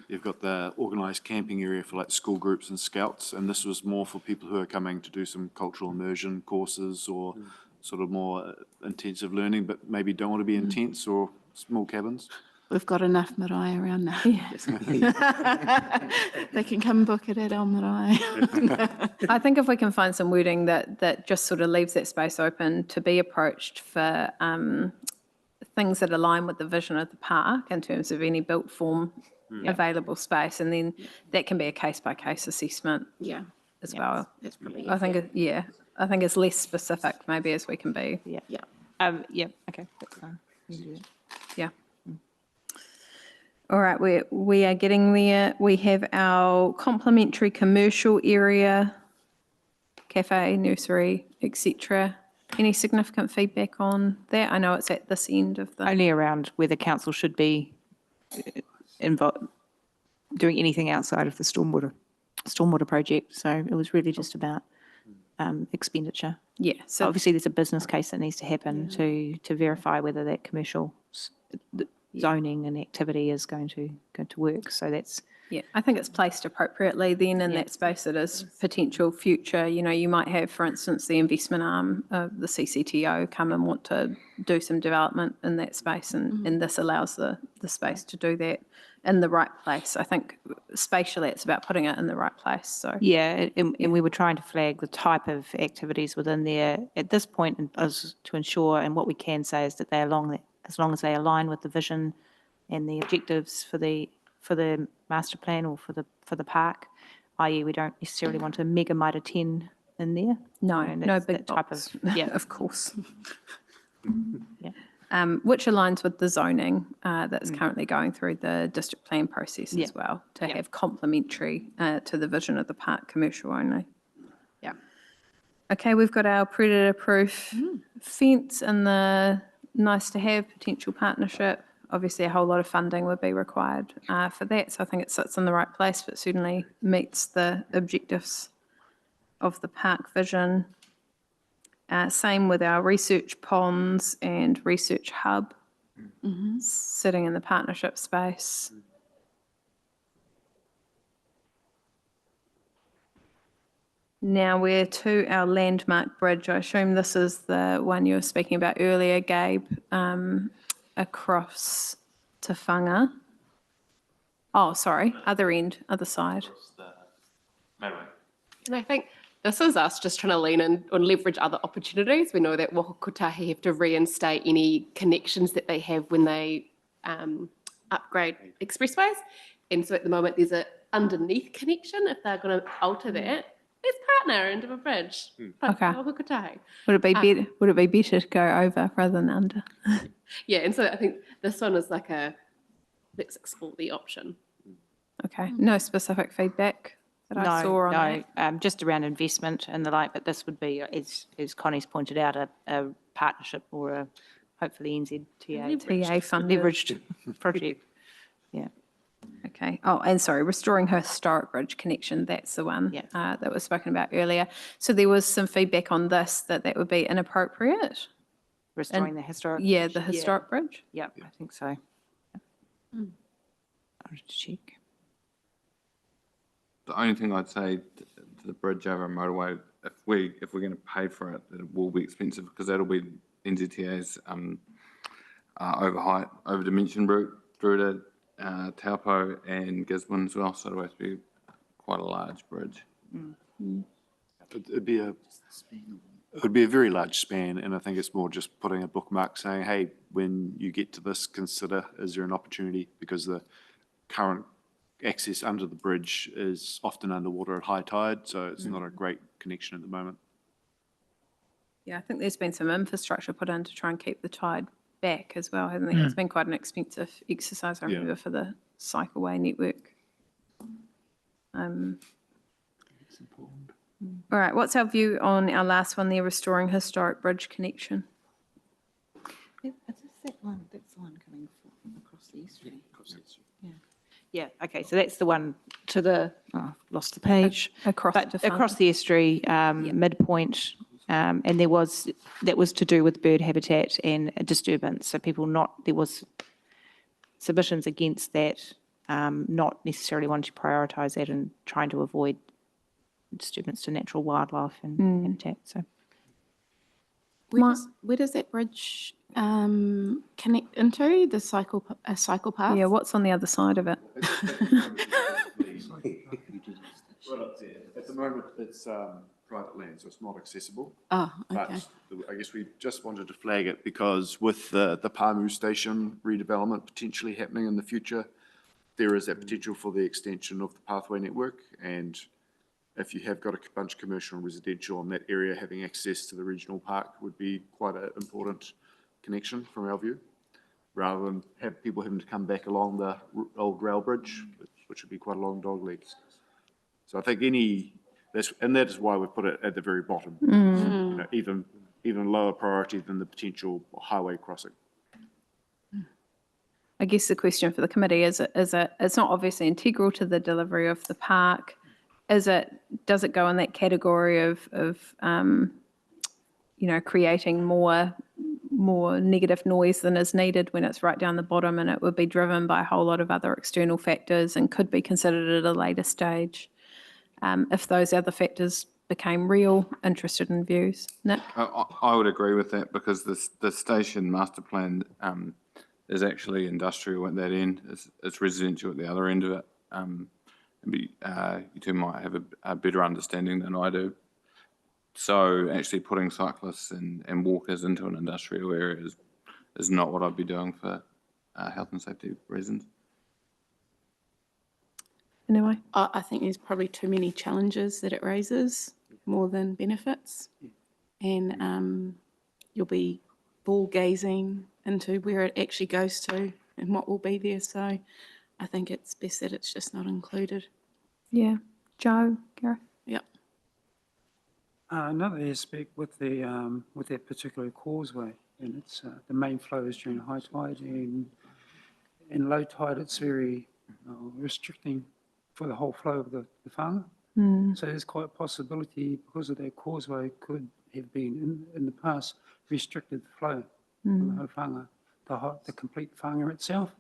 you've got the organised camping area for like school groups and scouts, and this was more for people who are coming to do some cultural immersion courses or sort of more intensive learning, but maybe don't want to be intense, or small cabins. We've got enough marae around now. They can come book it at our marae. I think if we can find some wording that just sort of leaves that space open to be approached for things that align with the vision of the park in terms of any built form available space, and then that can be a case-by-case assessment as well. That's probably I think, I think it's less specific maybe as we can be. Okay, that's fine. Yeah. All right, we are getting there. We have our complementary commercial area, cafe, nursery, etc. Any significant feedback on that? I know it's at this end of the... Only around whether council should be involved, doing anything outside of the stormwater project. So it was really just about expenditure. Yeah. So obviously there's a business case that needs to happen to verify whether that commercial zoning and activity is going to work. So that's Yeah, I think it's placed appropriately then in that space. It is potential future, you might have, for instance, the investment arm of the CCTO come and want to do some development in that space, and this allows the space to do that in the right place. I think spatially it's about putting it in the right place, so. Yeah, and we were trying to flag the type of activities within there at this point as to ensure, and what we can say is that as long as they align with the vision and the objectives for the master plan or for the park, i.e. we don't necessarily want a mega mitre 10 in there. No, You know, no that's big that type box. of, yeah. Of course. Yeah. Which aligns with the zoning that's currently going through the district plan process Yeah. as well, to Yeah. have complementary to the vision of the park, commercial only. Yeah. Okay, we've got our predator-proof fence and the nice-to-have potential partnership. Obviously, a whole lot of funding would be required for that, so I think it sits in the right place, but certainly meets the objectives of the park vision. Same with our research ponds and research hub sitting in the partnership space. Now we're to our landmark bridge. I assume this is the one you were speaking about earlier, Gabe, across to Whanga. Oh, sorry, other end, other side. And I think this is us just trying to lean in and leverage other opportunities. We know that Wahakutahi have to reinstate any connections that they have when they upgrade expressways. And so at the moment, there's a underneath connection. If they're going to alter that, let's partner into a bridge. Okay. Wahakutahi. Would it be better? Would it be better to go over rather than under? Yeah, and so I think this one is like let's explore the option. Okay. No specific feedback that I saw on that. Just around investment and the like, but this would be, as Connie's pointed out, a partnership or hopefully NZTA TA funded. leveraged project. Yeah. Okay. Oh, and sorry, restoring historic bridge connection. That's the one Yeah. that was spoken about earlier. So there was some feedback on this that would be inappropriate. Restoring the historic. Yeah, the historic bridge. Yeah, I think so. I'll just check. The only thing I'd say to the bridge over a motorway, if we're going to pay for it, it will be expensive because that'll be NZTA's over dimension route through to Taupo and Gisborne as well, so it'll have to be quite a large bridge. It'd be a very large span, and I think it's more just putting a bookmark saying, hey, when you get to this, consider, is there an opportunity? Because the current access under the bridge is often underwater at high tide, so it's not a great connection at the moment. Yeah, I think there's been some infrastructure put in to try and keep the tide back as well, hasn't there? It's been quite an expensive exercise, I remember, for the cycleway network. All right, what's our view on our last one there, restoring historic bridge connection? That's the one coming across the estuary. Yeah, okay, so that's the one to the, I've lost the page. Across But to Whanga. across the estuary, midpoint, and that was to do with bird habitat and a disturbance. So there was submissions against that, not necessarily wanting to prioritise that and trying to avoid disturbance to natural wildlife and habitat, so. Where does that bridge connect into, the cycle path? Yeah, what's on the other side of it? Right up there. At the moment, it's private land, so it's not accessible. Oh, okay. But I guess we just wanted to flag it because with the Pamu station redevelopment potentially happening in the future, there is that potential for the extension of the pathway network. And if you have got a bunch of commercial and residential in that area, having access to the regional park would be quite an important connection from our view, rather than have people having to come back along the old rail bridge, which would be quite a long dog leg. So I think that is why we put it at the very bottom, you know, even lower priority than the potential highway crossing. I guess the question for the committee is it's not obviously integral to the delivery of the park. Does it go in that category of creating more more negative noise than is needed when it's right down the bottom, and it would be driven by a whole lot of other external factors and could be considered at a later stage. If those other factors became real, interested in views. Nick? I would agree with that because the station master plan is actually industrial at that end. It's residential at the other end of it. You two might have a better understanding than I do. So actually putting cyclists and walkers into an industrial area is not what I'd be doing for health and safety reasons. Anyway? I think there's probably too many challenges that it raises more than benefits. And you'll be ball gazing into where it actually goes to and what will be there. So I think it's best that it's just not included. Yeah. Joe, Gareth? Yep. Another aspect with that particular causeway, and it's the main flow is during high tide, and in low tide it's very restricting for the whole flow of the whānga. So there's quite a possibility because of that causeway could have been in the past restricted the flow of the whole whānga, the complete whānga itself,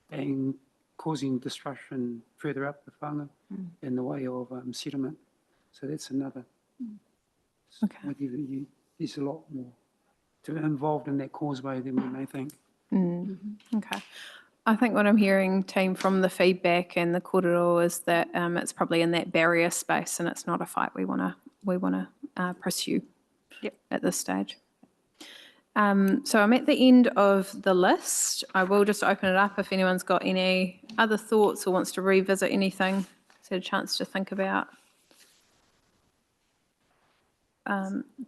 and causing disruption further up the whānga in the way of settlement. So that's another. Okay. There's a lot more involved in that causeway than we may think. Okay. I think what I'm hearing, team, from the feedback and the kōrero is that it's probably in that barrier space and it's not a fight we want to pursue at this stage. So I'm at the end of the list. I will just open it up if anyone's got any other thoughts or wants to revisit anything. Has had a chance to think about.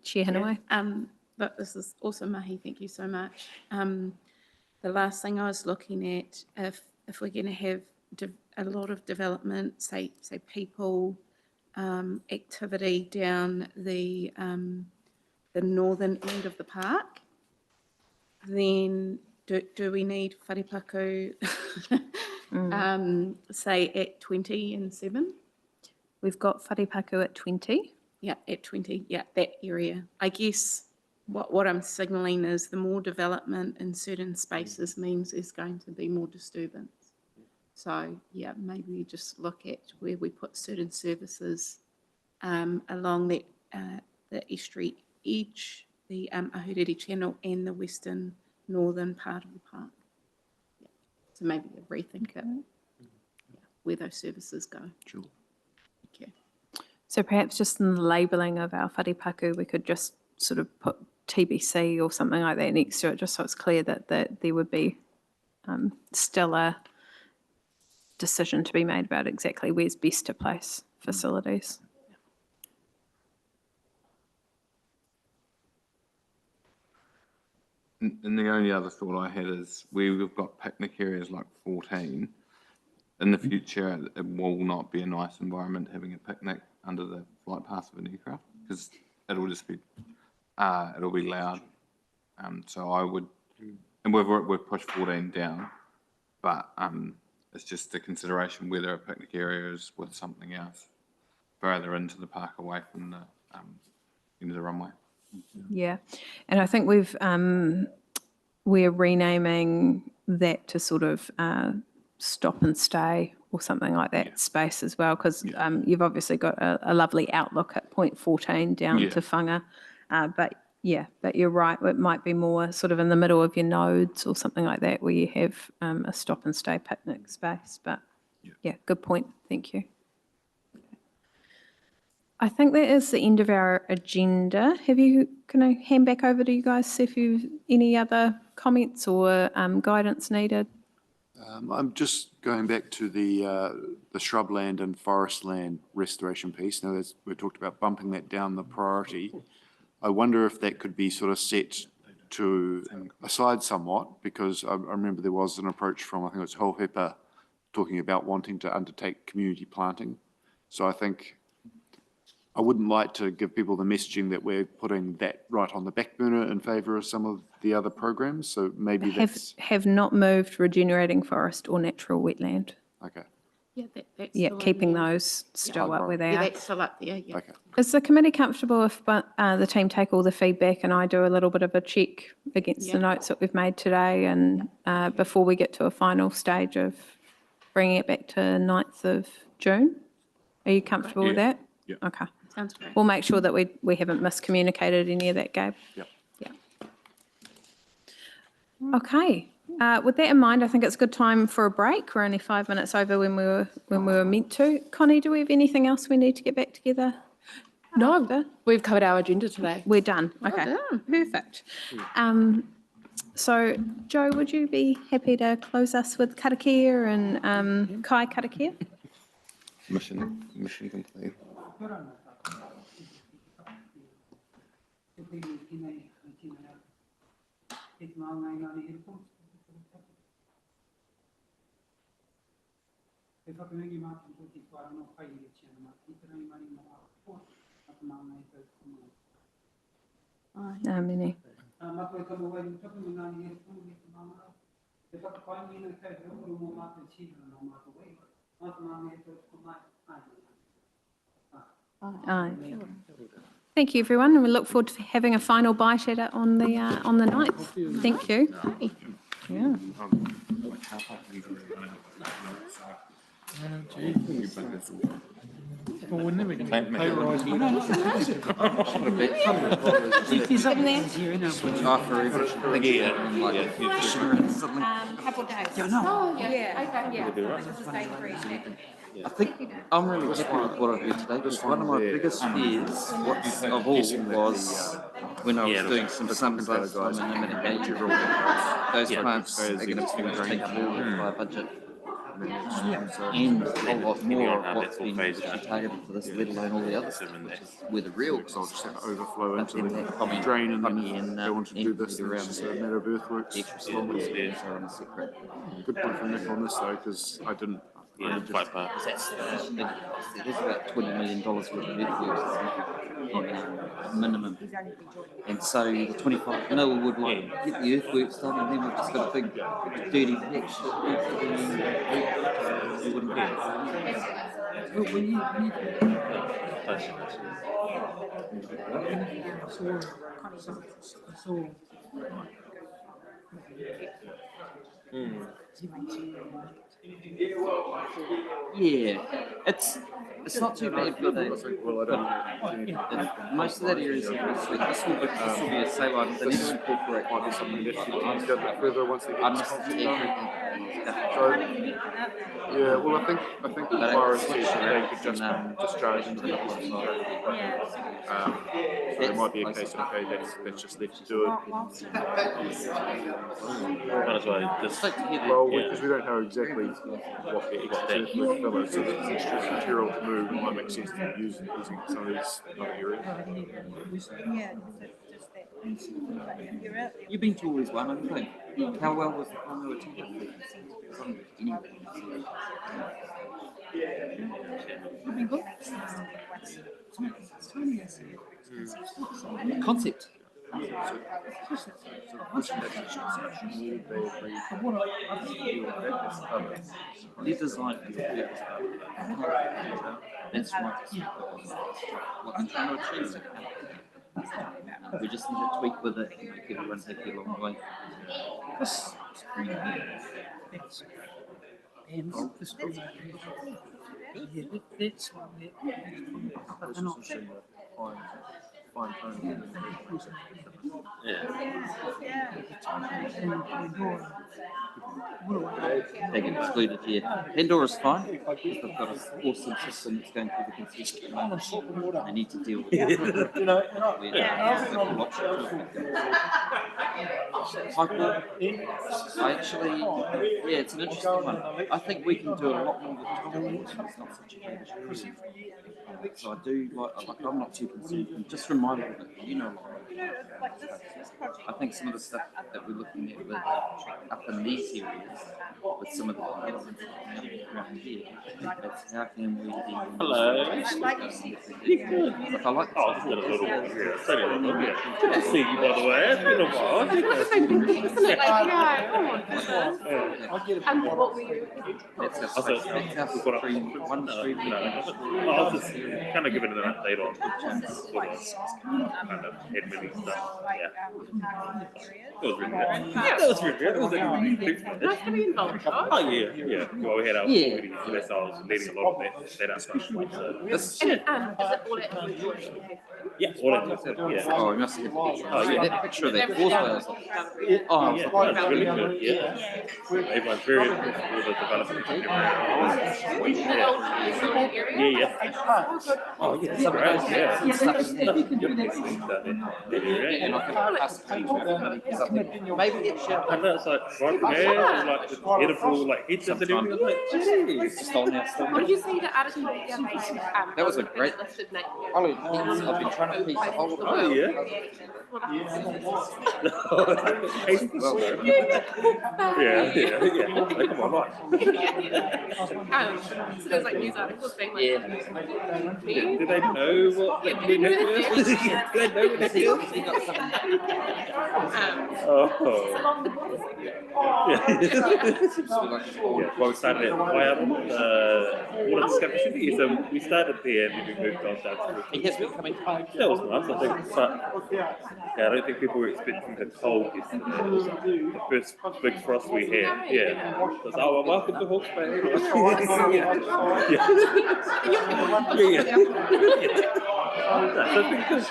Chair Hanaway. But this is also Mahi, thank you so much. The last thing I was looking at, if we're going to have a lot of development, say people, activity down the northern end of the park, then do we need wharepaku, say at 20 and 7? We've got wharepaku at 20. Yeah, at 20, yeah, that area. I guess what I'm signalling is the more development in certain spaces means there's going to be more disturbance. So, yeah, maybe we just look at where we put certain services along the estuary edge, the Ahuriri Channel and the western northern part of the park. Yeah. So maybe rethink it, where those services go. Sure. Okay. So perhaps just in the labelling of our wharepaku, we could just sort of put TBC or something like that next to it, just so it's clear that there would be still a decision to be made about exactly where's best to place facilities. And the only other thought I had is we've got picnic areas like 14. In the future, it will not be a nice environment having a picnic under the flight path of an aircraft because it'll just be, it'll be loud. So I would, and we've pushed 14 down, but it's just a consideration whether a picnic area is with something else further into the park away from the end of the runway. Yeah, and I think we're renaming that to sort of stop and stay or something like that space as well, because you've obviously got a lovely outlook at point 14 down to whanga, but you're right, it might be more sort of in the middle of your nodes or something like that where you have a stop and stay picnic space, but good point, thank you. I think that is the end of our agenda. Can I hand back over to you guys, see if you've any other comments or guidance needed? I'm just going back to the shrubland and forest land restoration piece. Now, we talked about bumping that down the priority. I wonder if that could be sort of set to aside somewhat, because I remember there was an approach from, I think it was Hauhepa, talking about wanting to undertake community planting. So I think I wouldn't like to give people the messaging that we're putting that right on the back burner in favour of some of the other programs. So maybe Have not moved regenerating forest or natural wetland. Okay. That's Yeah, still in keeping there. those still up where they Yeah, are. that's still up there, yeah. Okay. Is the committee comfortable if the team take all the feedback and I do a little bit of a check against the Yeah. notes that we've made today and before we get to a final stage of bringing it back to 9th of June? Are you comfortable with that? Yeah. Okay. Sounds great. We'll make sure that we haven't miscommunicated any of that, Gabe. Yep. Yeah. Okay. With that in mind, I think it's a good time for a break. We're only 5 minutes over when we were meant to. Connie, do we have anything else we need to get back together? No, after? we've covered our agenda today. We're done. Okay. Perfect. So, Joe, would you be happy to close us with karakia and kai karakia? Mission complete. Mene. Aye. Thank you, everyone, and we look forward to having a final bite at it on the 9th. Thank you. Yeah. Well, we're never going to get pay rise. Couple days. I think I'm really happy with what I've heard today because one of my biggest fears of all was when I was doing some sums last time and I'm at those plants are going to be taken forward by a budget. And a whole lot more of what's been actually targeted for this, let alone all the other stuff, which is where the real I'll just have to overflow but into then the that probably drain and probably then in go on to do this, around it's just a matter of earthworks. the extra kilometres are on a separate. Good point from Nick on this though, because I didn't. Yeah, just- quite far. That's the big cost. There's about $20 million worth of earthworks minimum. And so the 25 mil would like get the earthworks done and then we've just got a big dirty patch. We wouldn't do Yeah, it's not too bad, but they, most of that area is very sweet. This will be a sail line. They need to incorporate Might be something that you can go a bit further once they get I this must concept take done. So, yeah, well, I think the virus says that they could just discharge into the upland side. So it might be a case of, okay, that's just left to do it. Might as well just Well, because we don't know exactly what the excess earthwork fill is, so the extra material to move, it might make sense to use using some of these other areas. You've been to all these one, haven't you? How well was the final attendance? Concept. You designed for your purpose. That's right. What I'm trying to achieve. We just need to tweak with it and make everyone happy along the way. They get excluded here. Pandora's fine because they've got an awesome system that's going through the consent at the moment. They need to deal with it. I actually, yeah, it's an interesting one. I think we can do a lot more with Tom. It's not such a bad issue. So I do like I'm not too concerned. And just from my look at it, you know, I think some of the stuff that we're looking at with, up in these areas, with some of the developments around here, it's how can we be. Hello. Like I like Oh, it's been a little while. Yeah, it's only a little bit. Good to see you, by the way. It's been a while. Isn't it like, yeah, oh my goodness. what were you? That's our Also, space. That's our we've got stream, a one stream. I was just kind of giving an update on sort of kind of admin stuff. Yeah. It was really good. That was really good. It was really good. Nice to be involved. Oh yeah. Well, we had our Yeah. meeting yesterday, so I was leading a lot of that upfront stuff. So This, And is it all at yeah, all that was good. Yeah. oh, we must have. Oh, yeah. That picture of that causeway, I was like, oh, I was Yeah, like, that's really good. Yeah. Everyone's very impressed with all the development. Yeah. Oh yeah, some great. of those Yeah. and stuff. Yeah. And I can pass the team because I think maybe it should. And that's like right there, and like the beautiful like headsets and everything. I'm like, It's just on there still. What did you see the article the other day? That was a great. Listed Nate. I've been trying to piece the whole oh yeah. Yeah. Like, come on, right. So there's like news articles being like, Yeah. Do they know what the network is? Do they know what it is? He got something. Oh. Yeah. Well, we started at Water Discovery City, so we started there and then we moved on down to He has been coming home. that was nice, I think. But yeah, I don't think people were expecting the cold yesterday. The first big frost we had. Yeah. So it's, oh, well, welcome to Hawke's Bay. No, so it's been good.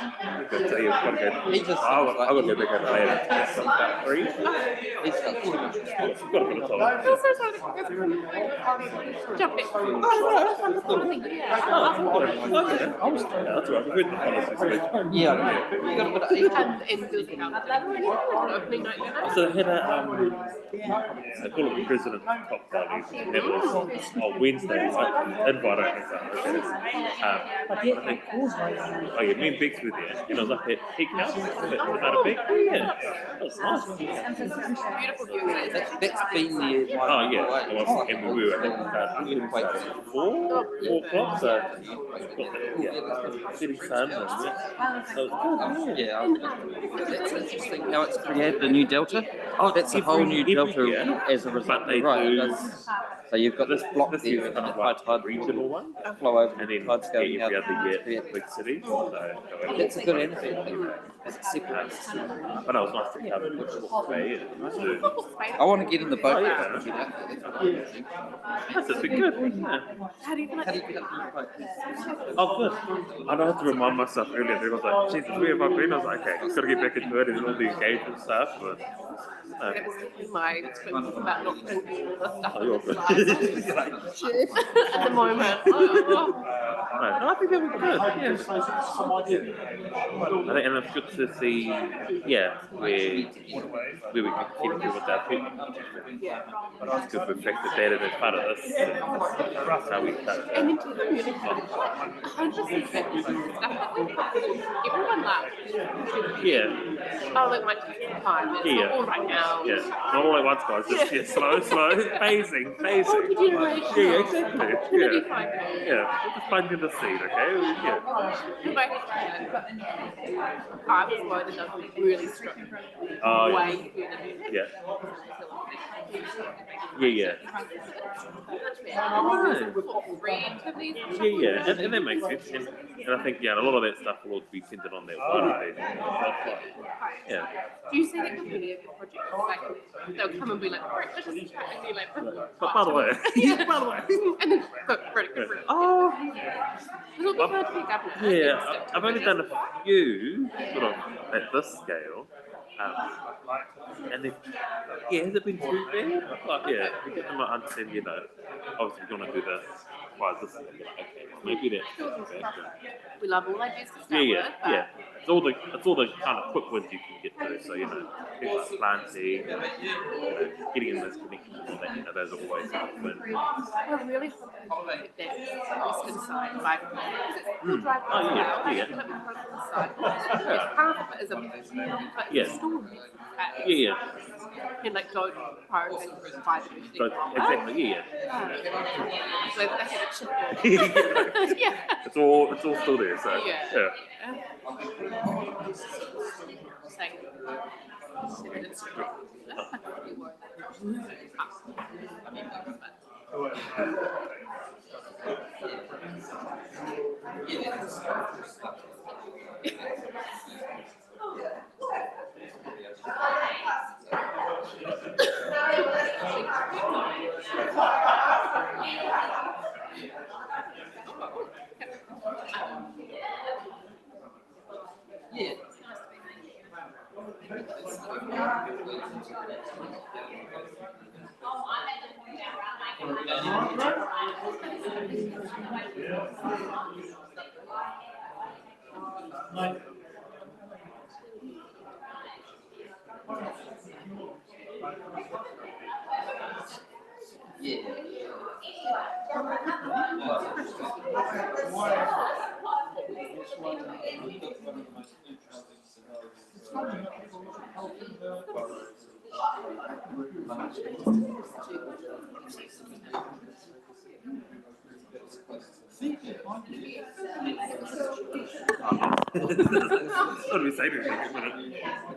Good. So yeah, we've got to go. He just I got to go back over later. It's about 3. He's got too much responsibility. We've got a bit of time. I'm so sorry. Jumping. Oh, That's right. We've heard the policies. Yeah, you got a bit of age. And building out opening night dinner. So they had they call it the President Top Value. They had on Wednesday, right? Invite only. I think, oh yeah, me and Bex were there, and I was up at Peak House, about a Peak. Yeah, that was nice. Beautiful view. That's been the one. Oh yeah, and we were at 4 o'clock, so yeah, city sun, and so it was good. Yeah, that's interesting how it's created a new delta. Oh, That's a whole new delta year, as a result. but they Right, do. it does. So you've got this block This there year's with kind the of high like tide regional one, flow over and the then tides going every out. other year big city. So That's a good energy. It's separate. but it was nice to come to Hawke's Bay and to. I want to get in the boat. Oh, yeah. Get out there. That's what I'm thinking. That's been good. Yeah. How do you feel How do like you get up in the boat? Oh, good. I had to remind myself earlier. I was like, Jesus, where have I been? I was like, okay, I've got to get back into it and all the engagement stuff. But that was my experience about not thinking all the stuff oh, you're good. at the moment? No, I think that was good. Yeah. And it's good to see, yeah, where we can keep it with our people. It's good we've factored that in as part of this. That's how we start. And into the community, 100% stuff that we put, everyone laughed. Yeah, Oh, it might take some time. It's Yeah. not all right now. yeah. Not all at once, guys. Just slow, phasing. Multi-generational. Yeah, exactly. It's gonna be Yeah. fine. Yeah, we're just planting the seed, okay? Yeah. I was loaded up really strict. Oh, yeah. Way further than Yeah. Yeah. Yeah, and that makes sense. And I think, yeah, a lot of that stuff will also be centered on that one day. Yeah. Do you see the community of your project? Like, they'll come and be like, all right, let's just try and be like, But by the way, and then go, right. oh, It'll be hard to pick up. yeah, I've only done a few sort of at this scale. And then, yeah, has it been too bad? Like, yeah, we get them to understand, you know, obviously we're going to do the prize this year. Okay, maybe that's not bad. We love all ideas to start Yeah, with. but yeah. It's all the kind of quick wins you can get to. So, you know, things like planting, you know, getting in those connections and all that, you know, those are always a quick win. We're really hoping to get that western side by we'll drive Oh, yeah, well, yeah. but we can't on the side. Half of it is a but Yeah. it's still Yeah. and like don't prioritize by the So, exactly, yeah. So they have a chip. Yeah. It's all still there, so, Yeah. yeah. Saying, What do we say to him?